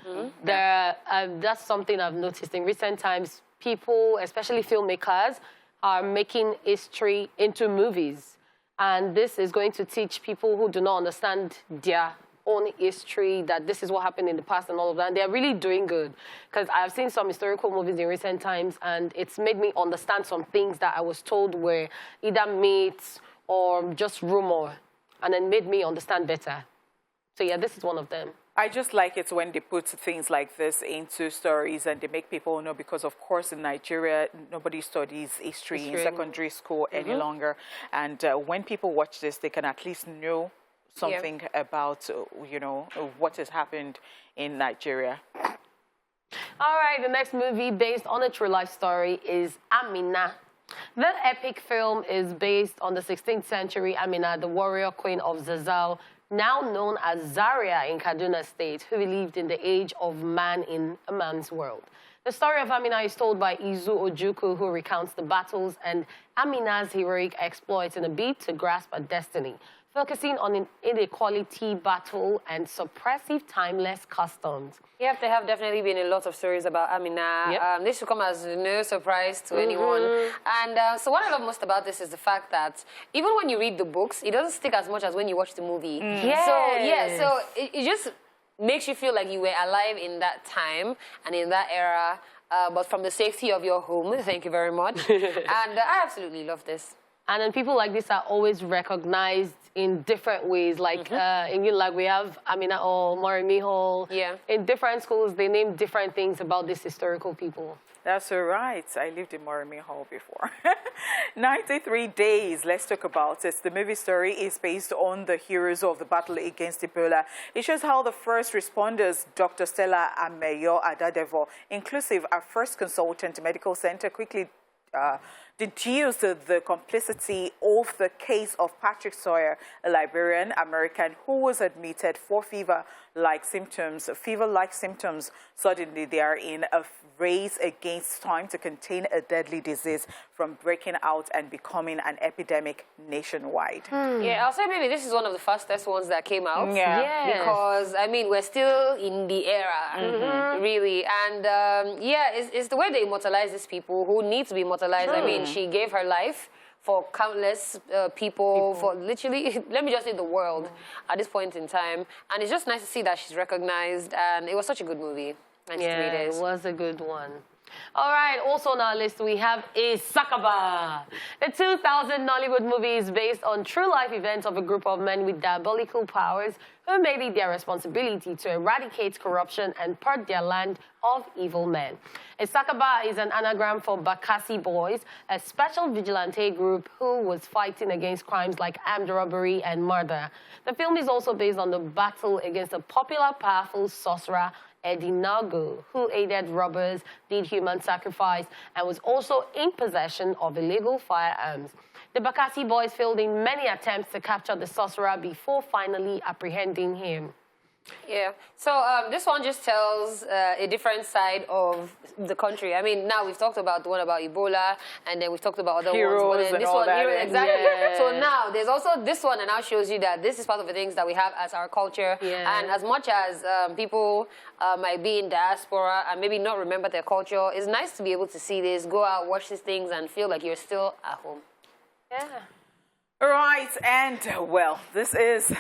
That's something I've noticed in recent times. People, especially filmmakers, are making history into movies. And this is going to teach people who do not understand their own history that this is what happened in the past and all of that. And they're really doing good. Because I've seen some historical movies in recent times, and it's made me understand some things that I was told were either myths or just rumor, and then made me understand better. So yeah, this is one of them.
I just like it when they put things like this into stories and they make people know, because of course in Nigeria, nobody studies history in secondary school any longer. And when people watch this, they can at least know something about, what has happened in Nigeria.
All right, the next movie based on a true life story is Amina. The epic film is based on the 16th century Amina, the warrior queen of Zazal, now known as Zaria in Kaduna State, who believed in the age of man in a man's world. The story of Amina is told by Izu Ojukwu, who recounts the battles and Amina's heroic exploits in a bid to grasp her destiny, focusing on an inequality battle and suppressive timeless customs.
Yeah, there have definitely been a lot of stories about Amina. This should come as no surprise to anyone. And so what I love most about this is the fact that even when you read the books, it doesn't stick as much as when you watch the movie. So it just makes you feel like you were alive in that time and in that era, but from the safety of your home. Thank you very much. And I absolutely love this.
And then people like this are always recognized in different ways. Like like we have Amina Hall, Morimi Hall.
Yeah.
In different schools, they name different things about these historical people.
That's all right. I lived in Morimi Hall before. 93 Days. Let's talk about it. The movie story is based on the heroes of the battle against Ebola. It shows how the first responders, Dr. Stella Ameyo Adadevo, inclusive our first consultant medical center, quickly deduced the complicity of the case of Patrick Sawyer, a Liberian American who was admitted for fever-like symptoms. Suddenly, they are in a race against time to contain a deadly disease from breaking out and becoming an epidemic nationwide.
Yeah, I'll say maybe this is one of the fastest ones that came out.
Yeah.
Yes.
Because, I mean, we're still in the era, really. And, yeah, it's the way they immortalize these people who need to be immortalized. I mean, she gave her life for countless people, for literally, let me just say the world at this point in time. And it's just nice to see that she's recognized. And it was such a good movie.
Yeah, it was a good one. All right, also on our list we have Sakaba. The 2000 Nollywood movie is based on true-life events of a group of men with diabolical powers who made it their responsibility to eradicate corruption and purge their land of evil men. Sakaba is an anagram for Bakassi Boys, a special vigilante group who was fighting against crimes like armed robbery and murder. The film is also based on the battle against a popular, powerful sorcerer, Eddie Nago, who aided robbers, did human sacrifice, and was also in possession of illegal firearms. The Bakassi Boys failed in many attempts to capture the sorcerer before finally apprehending him.
Yeah. So this one just tells a different side of the country. I mean, now we've talked about the one about Ebola, and then we've talked about other
Heroes
ones. But then
and
this
all
one,
that.
exactly.
Yeah.
So now there's also this one, and now shows you that this is part of the things that we have as our culture.
Yeah.
And as much as people might be in diaspora and maybe not remember their culture, it's nice to be able to see this, go out, watch these things, and feel like you're still at home.
Yeah.
All right, and well, this is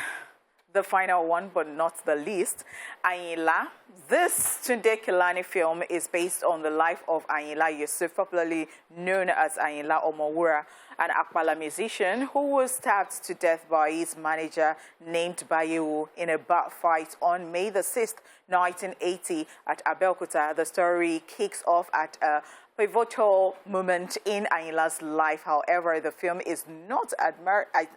the final one, but not the least. Ayinla. This Tunde Kelani film is based on the life of Ayinla Yusuf, popularly known as Ayinla Omowura, an Akpala musician who was stabbed to death by his manager named Bayewu in a bar fight on May the 6th, 1980 at Abeokuta. The story kicks off at a pivotal moment in Ayinla's life. However, the film is not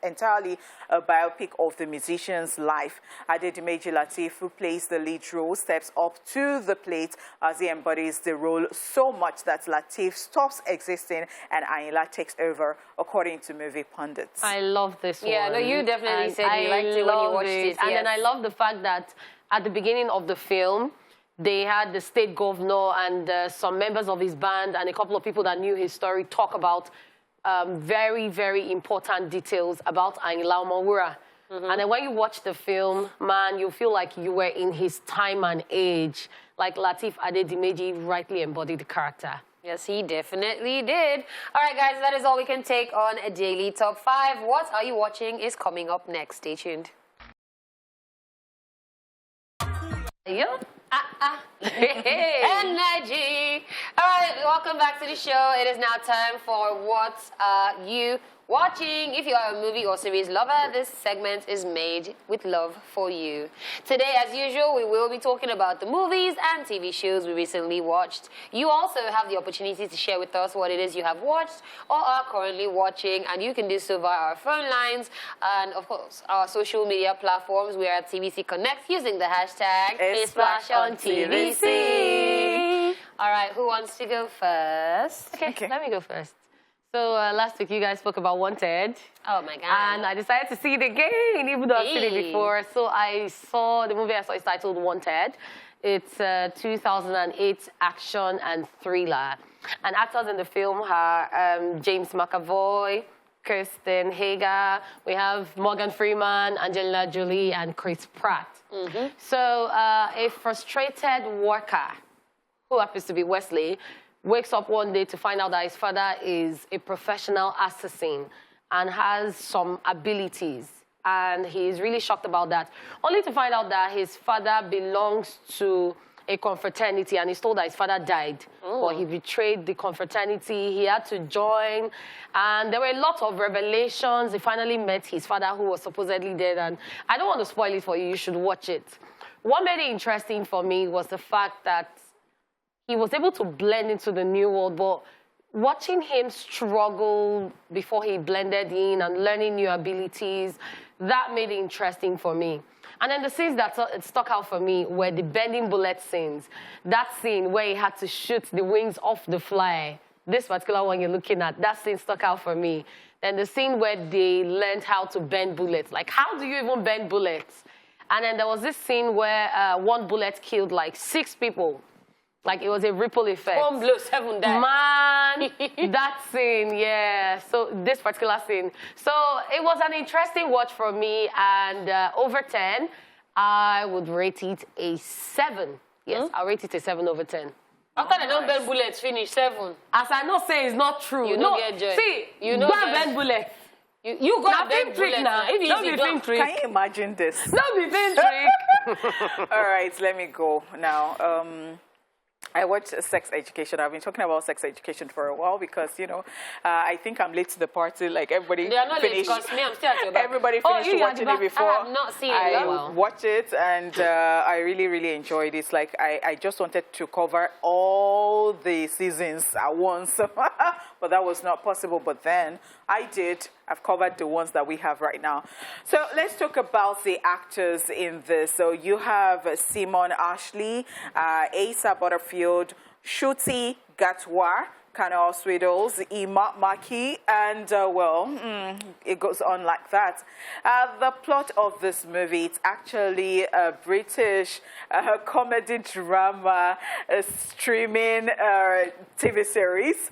entirely a biopic of the musician's life. Adedimeji Lateef, who plays the lead role, steps up to the plate as he embodies the role so much that Lateef stops existing and Ayinla takes over, according to movie pundits.
I love this one.
Yeah, no, you definitely
And
said you liked it when you
love
watched it.
And then
yes.
I love the fact that at the beginning of the film, they had the state governor and some members of his band and a couple of people that knew his story talk about very, very important details about Ayinla Omowura. And then when you watch the film, man, you feel like you were in his time and age. Like Lateef Adedimeji rightly embodied the character.
Yes, he definitely did. All right, guys, that is all we can take on a Daily Top 5. What Are You Watching is coming up next. Stay tuned.
Yeah.
Energy. All right, welcome back to the show. It is now time for What Are You Watching? If you are a movie or series lover, this segment is made with love for you. Today, as usual, we will be talking about the movies and TV shows we recently watched. You also have the opportunity to share with us what it is you have watched or are currently watching, and you can do so via our phone lines and, of course, our social media platforms. We are at TVC Connect using the hashtag #IsFlashOnTVC. All right, who wants to go first?
Okay, let me go first. So last week you guys spoke about Wanted.
Oh my God.
And I decided to see it again, even though I've seen it before. So I saw the movie is titled Wanted. It's a 2008 action and thriller. And actors in the film are James McAvoy, Kirsten Hager, we have Morgan Freeman, Angelina Jolie, and Chris Pratt. So a frustrated worker, who happens to be Wesley, wakes up one day to find out that his father is a professional assassin and has some abilities. And he's really shocked about that, only to find out that his father belongs to a confraternity, and he's told that his father died, but he betrayed the confraternity. He had to join, and there were a lot of revelations. He finally met his father, who was supposedly dead, and I don't want to spoil it for you. You should watch it. What made it interesting for me was the fact that he was able to blend into the new world, but watching him struggle before he blended in and learning new abilities, that made it interesting for me. And then the scenes that stuck out for me were the bending bullet scenes. That scene where he had to shoot the wings off the fly. this particular one you're looking at, that scene stuck out for me. Then the scene where they learned how to bend bullets. Like, how do you even bend bullets? And then there was this scene where one bullet killed like 6 people. Like, it was a ripple effect.
1 blow, 7 died.
Man, that scene, yeah. So this particular scene. So it was an interesting watch for me. And over 10, I would rate it a 7. Yes, I'll rate it a 7 over 10.
After they don't bend bullets, finish 7.
As I know, say it's not true.
You don't get joy.
See,
You
go
know
and
get-
bend bullets.
You go
Now,
and bend
film trick
bullets.
now.
If you
Don't
easy,
be
don't-
film trick.
Can you imagine this?
Don't be film trick.
All right, let me go now. I watched Sex Education. I've been talking about Sex Education for a while because, you know, I think I'm late to the party. Like, everybody
They are not late
finished.
because me, I'm still at your back.
Everybody
Oh,
finished
you are at
watching
the
it
back.
before.
I have not seen it in a while.
watched it and I really, really enjoyed it. It's like I just wanted to cover all the seasons at once, but that was not possible. But then I did. I've covered the ones that we have right now. So let's talk about the actors in this. So you have Simon Ashley, Asa Butterfield, Shuti Gatwa, Kanal Swiddles, Ima Maki, and, it goes on like that. The plot of this movie, it's actually a British comedy drama streaming TV series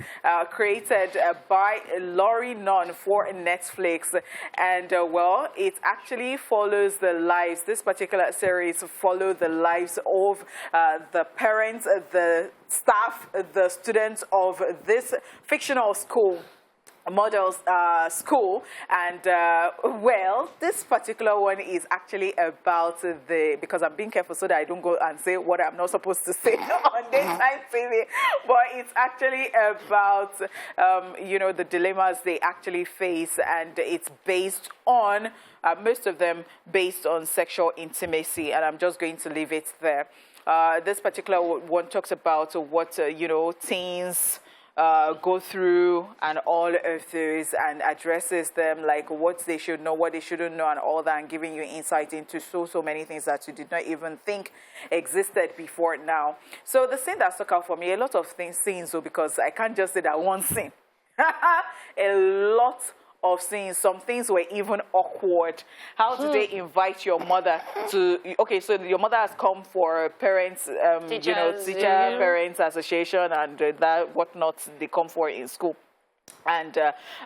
created by Laurie for Netflix. And, it actually follows the lives, this particular series follows the lives of the parents, the staff, the students of this fictional school, model school. And, this particular one is actually about because I'm being careful so that I don't go and say what I'm not supposed to say on daytime TV, but it's actually about, the dilemmas they actually face, and it's based on, most of them based on sexual intimacy, and I'm just going to leave it there. This particular one talks about what, teens go through and all of those, and addresses them, like what they should know, what they shouldn't know, and all that, and giving you insight into so many things that you did not even think existed before now. So the scene that stuck out for me, a lot of scenes, because I can't just say that one scene. A lot of scenes. Some things were even awkward. How do they invite your mother to? Okay, so your mother has come for parents, teacher parents association and that whatnot they come for in school. And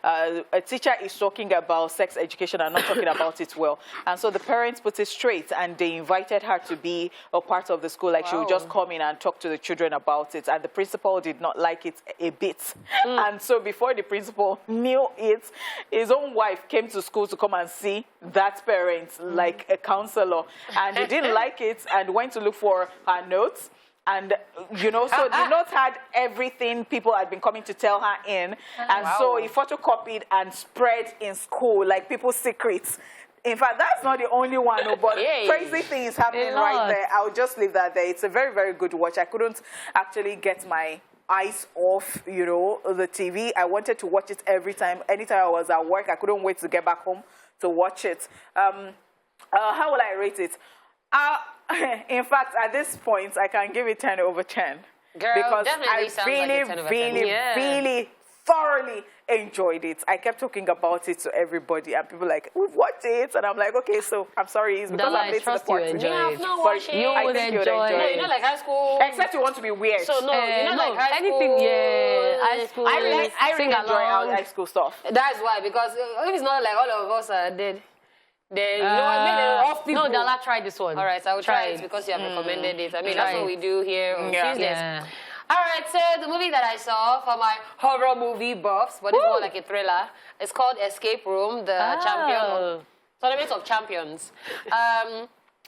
a teacher is talking about sex education and not talking about it well. And so the parents put it straight, and they invited her to be a part of the school. Like, she would just come in and talk to the children about it. And the principal did not like it a bit. And so before the principal knew it, his own wife came to school to come and see that parent, like a counselor. And he didn't like it and went to look for her notes. And, so the notes had everything people had been coming to tell her in. And so he photocopied and spread in school, like people's secrets. In fact, that's not the only one, but crazy things happening right there. I'll just leave that there. It's a very, very good watch. I couldn't actually get my eyes off, the TV. I wanted to watch it every time. Anytime I was at work, I couldn't wait to get back home to watch it. How will I rate it? In fact, at this point, I can give it 10 over 10.
Girl,
because
definitely sounds like a 10 over 10.
really thoroughly enjoyed it. I kept talking about it to everybody, and people like, we've watched it. And I'm like, okay, so I'm sorry, it's because I'm late to the party.
I've not
But
watched it.
I think you would enjoy
No,
it.
you're not like high school.
Except you want to be weird.
So no, you're not like high school.
Anything, high school.
I really enjoy high school stuff.
That's why, because if it's not like all of us are dead, then I made it off people.
No, Dala, try this one.
All right, so I will try it because you have recommended it. I mean, that's what we do here on Tuesdays.
Yeah.
All right, so the movie that I saw for my horror movie buffs, but it's more like a thriller, it's called Escape Room, the Tournament of Champions.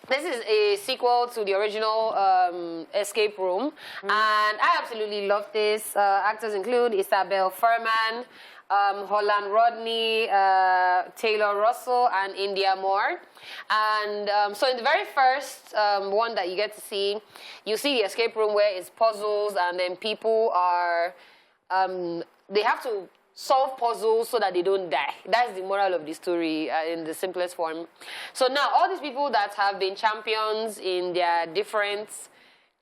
This is a sequel to the original Escape Room, and I absolutely love this. Actors include Isabel Furman, Holland Rodney, Taylor Russell, and India Moore. And so in the very first one that you get to see, you see the escape room where it's puzzles, and then people are, they have to solve puzzles so that they don't die. That's the moral of the story in the simplest form. So now all these people that have been champions in their different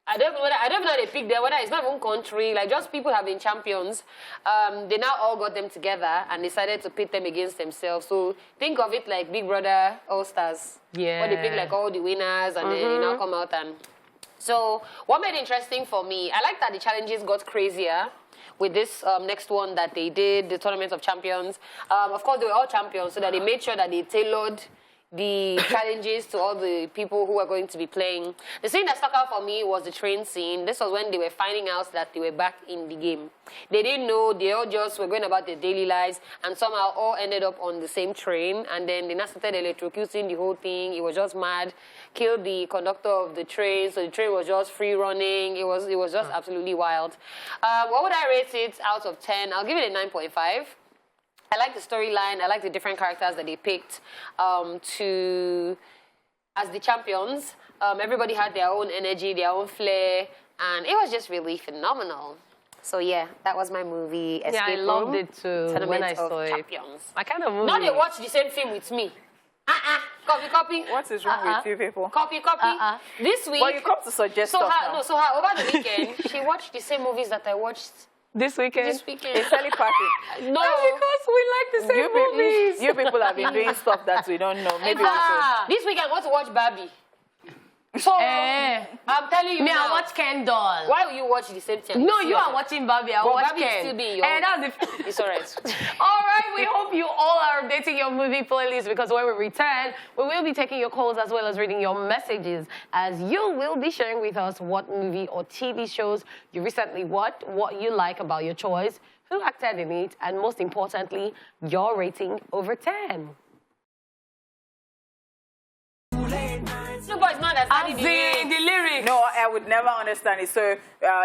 I don't know how they picked them, whether it's not even country, like just people have been champions. They now all got them together and decided to pit them against themselves. So think of it like Big Brother All-Stars.
Yeah.
Where they pick like all the winners and then you now come out and... So what made it interesting for me, I like that the challenges got crazier with this next one that they did, the Tournament of Champions. Of course, they were all champions, so that they made sure that they tailored the challenges to all the people who are going to be playing. The scene that stuck out for me was the train scene. This was when they were finding out that they were back in the game. They didn't know, they all just were going about their daily lives and somehow all ended up on the same train, and then they now started electrocuting the whole thing. It was just mad. Killed the conductor of the train, so the train was just free running. It was just absolutely wild. What would I rate it out of 10? I'll give it a 9.5. I like the storyline. I like the different characters that they picked as the champions. Everybody had their own energy, their own flair, and it was just really phenomenal. So yeah, that was my movie. Escape
I loved
Room,
it too
Tournament
when I
of
saw it.
Champions.
I kind of movie.
Now they watch the same film with me. Copy.
What is wrong with you people?
Copy. This week.
But you come to suggest stuff now.
So her over the weekend, she watched the same movies that I watched
this weekend.
this weekend.
It's telepathy.
No.
Because we like the same movies.
You people have been doing stuff that we don't know. Maybe we should.
This weekend I want to watch Barbie. So I'm telling you
Me,
now.
I watch Ken doll.
Why will you watch the same thing?
No, you are watching Barbie. I watch
Barbie will
Ken.
still be in your...
That's the...
It's alright.
All right, we hope you all are updating your movie playlist, because when we return, we will be taking your calls as well as reading your messages, as you will be sharing with us what movie or TV shows you recently watched, what you like about your choice, who acted in it, and most importantly, your rating over 10.
Nobody's not understanding
the lyrics.
No, I would never understand it. So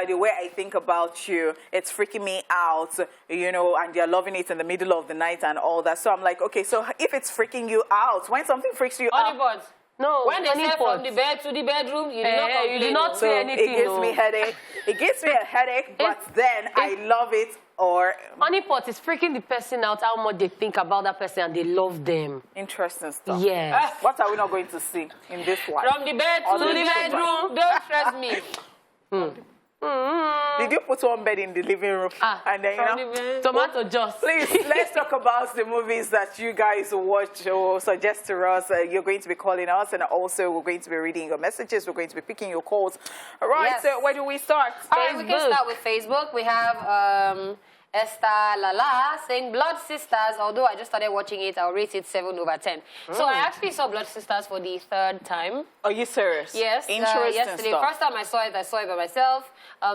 the way I think about you, it's freaking me out, you know, and you're loving it in the middle of the night and all that. So I'm like, okay, so if it's freaking you out, when something freaks you out...
Honeypots.
No,
When they said from the bed to the bedroom, you did not complain.
you did not
So
say anything.
it gives me headache. It gives me a headache, but then I love it. Or
Honeypot is freaking the person out how much they think about that person and they love them.
interesting stuff.
Yes.
What are we not going to see in this life?
From the bed to the bedroom, don't stress me.
Did you put one bed in the living room? And then,
From
you know,
the bed.
Tomato just.
please, let's talk about the movies that you guys watch or suggest to us. You're going to be calling us, and also we're going to be reading your messages. We're going to be picking your calls. All right,
Yes.
so where do we start?
All right, we can start with Facebook. We have Esther Lala saying Blood Sisters. Although I just started watching it, I'll rate it 7 over 10. So I actually saw Blood Sisters for the 3rd time.
Are you serious?
Yes.
Interesting
Yesterday.
stuff.
First time I saw it by myself.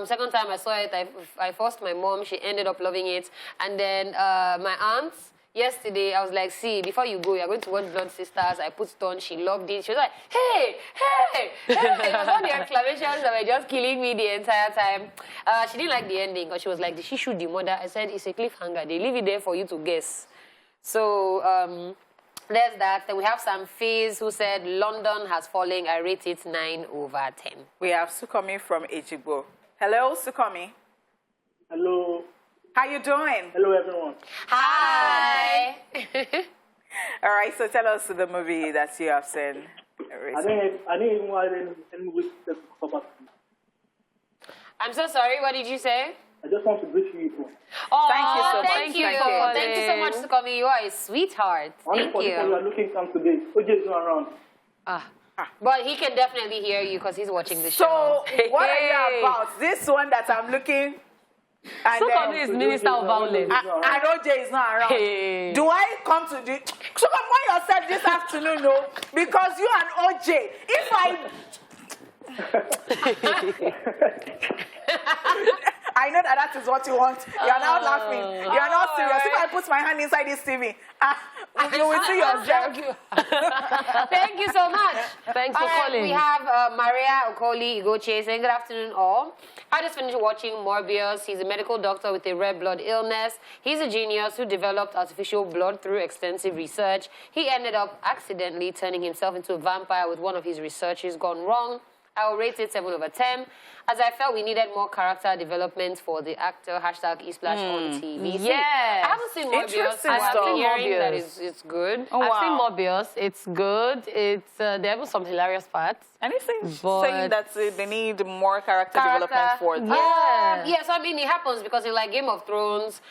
Second time I saw it, I forced my mom. She ended up loving it. And then my aunt, yesterday, I was like, see, before you go, you're going to watch Blood Sisters. I put it on. She loved it. She was like, hey. It was all the exclamations that were just killing me the entire time. She didn't like the ending, because she was like, did she shoot the mother? I said, it's a cliffhanger. They leave it there for you to guess. So there's that. Then we have some Fizz who said, London has fallen. I rate it 9 over 10.
We have Sukomi from Ejigbo. Hello, Sukomi.
Hello.
How you doing?
Hello, everyone.
Hi.
All right, so tell us the movie that you have seen.
I didn't even watch any movie to talk about.
I'm so sorry. What did you say?
I just want to greet you people.
Oh,
Thank you so much.
Thank you.
Thank you.
Thank you so much, Sukomi. You are a sweetheart. Thank
You
you.
are looking come today. OJ is not around.
But he can definitely hear you because he's watching the
So,
show.
what are you about? This one that I'm looking... And
Sukomi is Minister of Violence.
and OJ is not around.
Hey.
Do I come to the... So come on yourself this afternoon, no? Because you and OJ, if I... I know that is what you want. You are now laughing. You are not serious. If I put my hand inside this TV, you will see yourself.
Thank you so much.
Thanks for
All right,
calling.
we have Maria Okoli Igoche saying, good afternoon all. I just finished watching Morbius. He's a medical doctor with a red blood illness. He's a genius who developed artificial blood through extensive research. He ended up accidentally turning himself into a vampire with one of his researches gone wrong. I will rate it 7 over 10, as I felt we needed more character development for the actor, #eSplash on TV.
Yeah.
I haven't seen Morbius.
Interesting
I've
stuff.
been hearing that
Morbius.
it's good.
Oh,
I've
wow.
seen Morbius. It's good. It's there are some hilarious parts.
Anything
But-
saying that they need more character development for them.
Yes, I mean, it happens because in like Game of Thrones,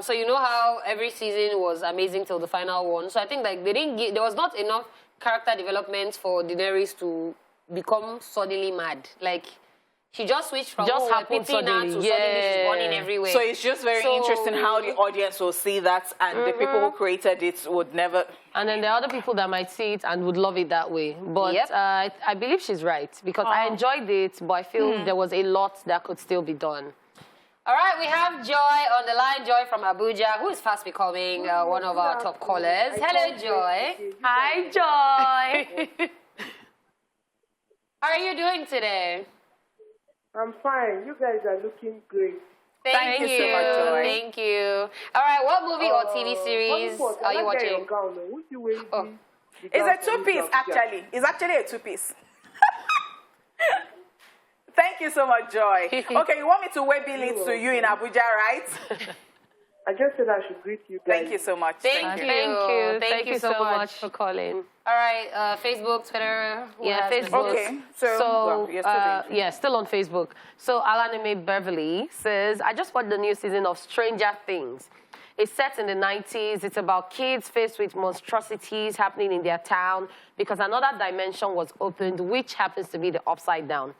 so you know how every season was amazing till the final one. So I think like they didn't there was not enough character development for Daenerys to become suddenly mad. Like, she just switched from
Just happened
pity now
suddenly,
to suddenly she's burning everywhere.
So it's just very interesting how the audience will see that, and the people who created it would never.
And then there are other people that might see it and would love it that way. But
Yep.
I believe she's right because I enjoyed it, but I feel there was a lot that could still be done.
All right, we have Joy on the line. Joy from Abuja, who is fast becoming one of our top callers. Hello, Joy.
Hi, Joy.
How are you doing today?
I'm fine. You guys are looking great.
Thank
you so much, Joy.
Thank you. All right, what movie or TV series are you watching?
It's a two-piece, actually. It's actually a two-piece. Thank you so much, Joy. Okay, you want me to wave it to you in Abuja, right?
I just said I should greet you guys.
Thank you so much.
Thank you.
Thank you so much for calling.
All right, Facebook, Twitter. who
Yeah,
has
Facebook.
Okay, so, well, you're still doing-
yeah, still on Facebook. So Alanime Beverly says, I just watched the new season of Stranger Things. It's set in the 90s. It's about kids faced with monstrosities happening in their town because another dimension was opened, which happens to be the upside down.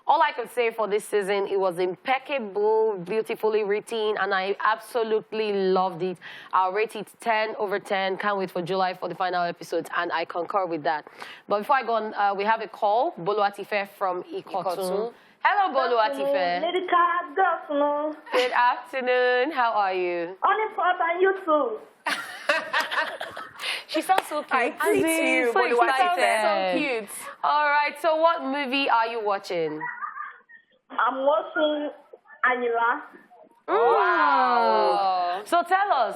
All I could say for this season, it was impeccable, beautifully written, and I absolutely loved it. I'll rate it 10 over 10. Can't wait for July for the final episodes, and I concur with that. But before I go on, we have a call, Bolu Atife from Ikotun. Hello, Bolu Atife.
Lady Cat, good afternoon.
Good afternoon. How are you?
Only for and you too.
She sounds so cute.
I greet you,
so
Bolu
excited.
Atife.
So cute.
All right, so what movie are you watching?
I'm watching Anila.
Wow. So tell us,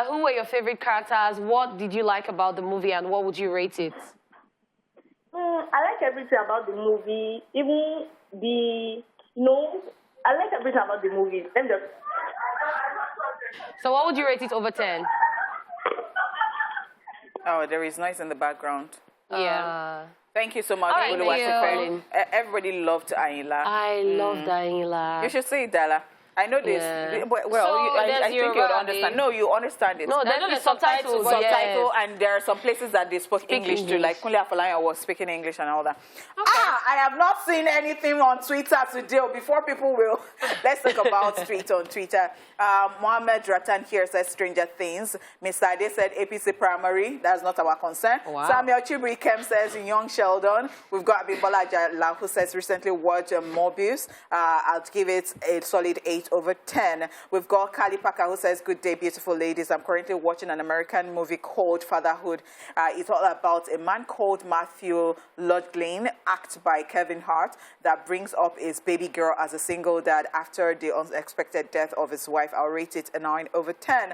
who were your favorite characters? What did you like about the movie, and what would you rate it?
I like everything about the movie. Even I like everything about the movie. Let me just...
So what would you rate it over 10?
Oh, there is noise in the background.
Yeah.
Thank you so much,
All right,
Bolu
thank
Atife.
you.
Everybody loved Ayla.
I love Daniela.
You should say it, Dala. I know this.
Yeah.
Well,
So
I
there's
think you would
Yoruba,
understand.
Abi?
No, you understand it.
No,
I
there's
know
the
the subtitles,
subtitles.
Subtitle,
Yes.
and there are some places that they spoke English to,
English.
like Kunle Afolayan was speaking English and all that. I have not seen anything on Twitter today. Before people will, let's talk about tweet on Twitter. Mohammed Ratan here says Stranger Things. Mr. Ade said APC primary. That's not our concern.
Wow.
Samuel Chibri Kem says in Young Sheldon. We've got Abimbola Jala who says recently watched Morbius. I'll give it a solid 8 over 10. We've got Kali Paka who says, good day, beautiful ladies. I'm currently watching an American movie called Fatherhood. It's all about a man called Matthew Ludglin, acted by Kevin Hart, that brings up his baby girl as a single dad after the unexpected death of his wife. I'll rate it a 9 over 10.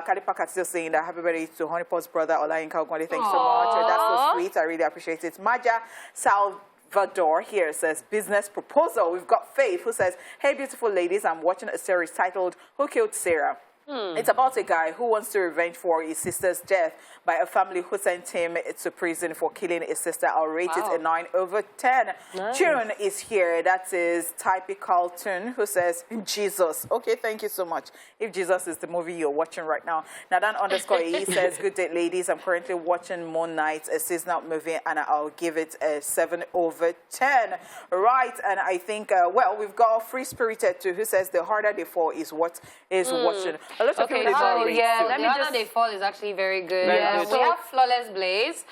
Kali Paka still saying that happy birthday to Honeypot's brother, Olayinka Ogwale. Thanks so much. That's so sweet. I really appreciate it. Maja Salvador here says, business proposal. We've got Faith who says, hey, beautiful ladies, I'm watching a series titled Who Killed Sarah? It's about a guy who wants to revenge for his sister's death by a family who sent him to prison for killing his sister. I'll rate it a 9 over 10.
Nice.
Tune is here. That is Typical Tune who says, Jesus. Okay, thank you so much. If Jesus is the movie you're watching right now. Nadan underscore he says, good day, ladies. I'm currently watching Moon Knight, a seasonal movie, and I'll give it a 7 over 10. Right, and I think, well, we've got Free Spirited too, who says the harder they fall is what is watching. A lot of people
so,
are
yeah, let me
The
just...
Honor They Fall is actually very good.
Yeah,
We have Flawless Blaze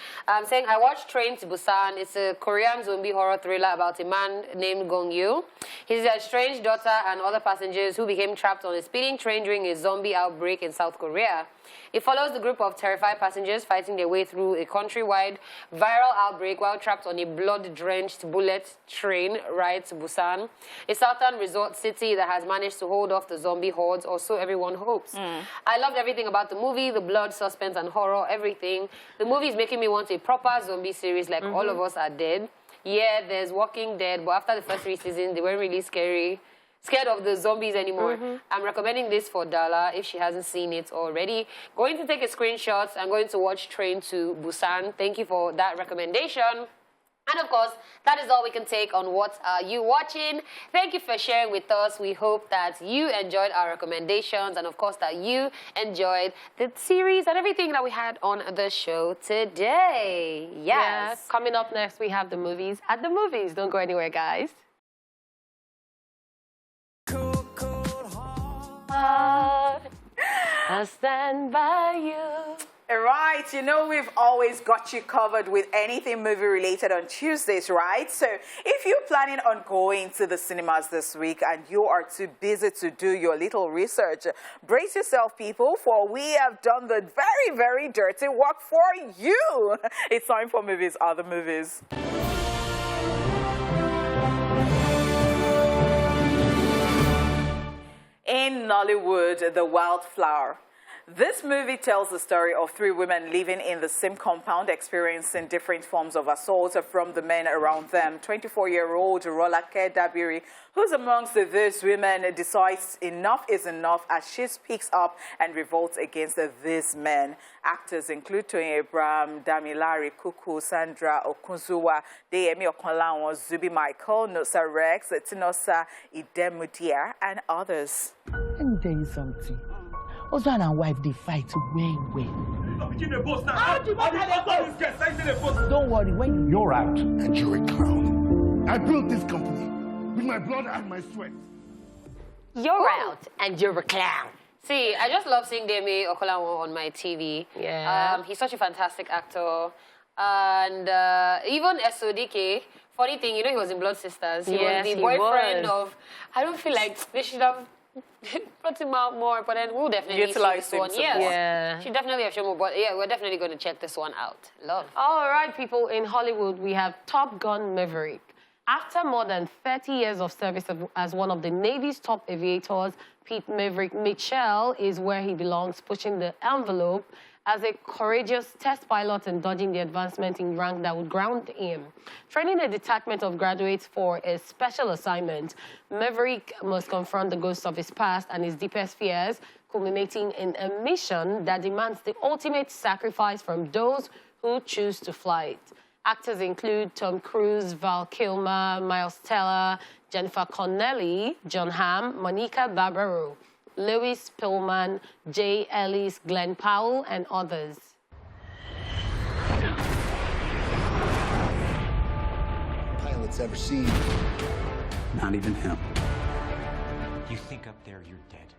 saying, I watched Train to Busan. It's a Korean zombie horror thriller about a man named Gong Yu. His estranged daughter and other passengers who became trapped on a speeding train during a zombie outbreak in South Korea. It follows the group of terrified passengers fighting their way through a countrywide viral outbreak while trapped on a blood-drenched bullet train ride to Busan, a southern resort city that has managed to hold off the zombie hordes, or so everyone hopes. I loved everything about the movie, the blood, suspense, and horror, everything. The movie is making me want a proper zombie series like All of Us Are Dead. Yeah, there's Walking Dead, but after the first 3 seasons, they weren't really scared of the zombies anymore. I'm recommending this for Dala if she hasn't seen it already. Going to take a screenshot. I'm going to watch Train to Busan. Thank you for that recommendation. And of course, that is all we can take on What Are You Watching? Thank you for sharing with us. We hope that you enjoyed our recommendations and of course that you enjoyed the series and everything that we had on the show today. Yes.
Coming up next, we have the movies at the movies. Don't go anywhere, guys. I'll stand by you.
Right, you know we've always got you covered with anything movie related on Tuesdays, right? So if you're planning on going to the cinemas this week and you are too busy to do your little research, brace yourself, people, for we have done the very, very dirty work for you. It's time for Movies Are the Movies. In Nollywood, The Wildflower. This movie tells the story of 3 women living in the same compound, experiencing different forms of assault from the men around them. 24-year-old Rolake Dabiri, who's amongst those women, decides enough is enough as she speaks up and revolts against these men. Actors include Tony Abraham, Damilare Kuku, Sandra Okunzuwa, Deyemi Okonlawon, Zubi Michael, Nosa Rex, Tinosa Idemudia, and others.
Let me tell you something. Husband and wife, they fight well. Don't worry, when
you're out and you're a clown. I built this company with my blood and my sweat.
You're out and you're a clown.
See, I just love seeing Demi Okolawon on my TV.
Yeah.
He's such a fantastic actor. And even SODK, funny thing, you know he was in Blood Sisters. He was the boyfriend of... I don't feel like they should have brought him out more, but then we'll definitely
utilize
see this one.
Yes.
Yeah.
She definitely have shown more, but yeah, we're definitely going to check this one out. Love.
All right, people, in Hollywood, we have Top Gun Maverick. After more than 30 years of service as one of the Navy's top aviators, Pete Maverick Mitchell is where he belongs, pushing the envelope as a courageous test pilot and dodging the advancement in rank that would ground him. Training a detachment of graduates for a special assignment, Maverick must confront the ghosts of his past and his deepest fears, culminating in a mission that demands the ultimate sacrifice from those who choose to fly it. Actors include Tom Cruise, Val Kilmer, Miles Teller, Jennifer Connelly, John Hamm, Monica Barbaro, Lewis Pillman, Jay Ellis, Glenn Powell, and others.
Pilots ever seen?
Not even him.
You think up there you're dead.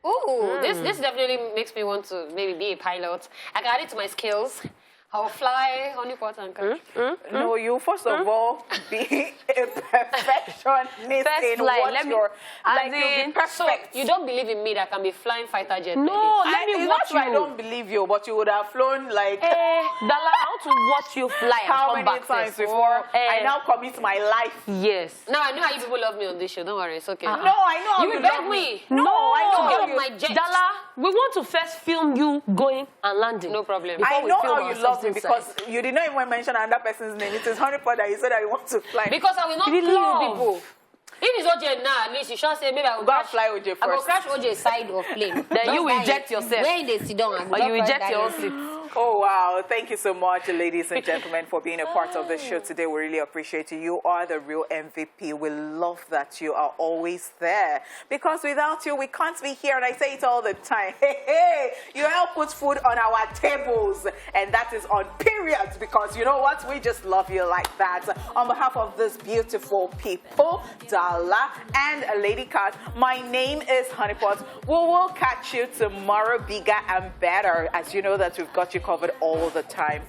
Ooh, this definitely makes me want to maybe be a pilot. I can add it to my skills. I'll fly honeypot and catch.
No, you first of all be a perfectionist in what you're like. You'll be perfect.
So you don't believe in me that I can be flying fighter jet?
No, let me watch you.
I don't believe you, but you would have flown like.
Dala, I want to watch you fly.
How many times before I now commit my life?
Yes.
Now I know how you people love me on this show. Don't worry, it's okay.
No, I know how
you
you
beg
love
me.
No, I know
Get
how
on
you.
my jet.
Dala, we want to first film you going and landing.
No problem.
I know how you love me because you did not even mention another person's name. It is honeypot that you said that you want to fly.
Because I will not kill you people. If it's OJ now, at least you should say maybe I will
go and fly OJ first.
I will crash OJ's side of plane.
Then you will eject yourself.
When they sit down,
or you eject your own seat.
Oh, wow. Thank you so much, ladies and gentlemen, for being a part of the show today. We really appreciate you. You are the real MVP. We love that you are always there. Because without you, we can't be here. And I say it all the time. Hey, you help put food on our tables. And that is on periods. Because you know what? We just love you like that. On behalf of these beautiful people, Dala and Lady Cat, my name is Honeypot. We will catch you tomorrow bigger and better. As you know that we've got you covered all the time.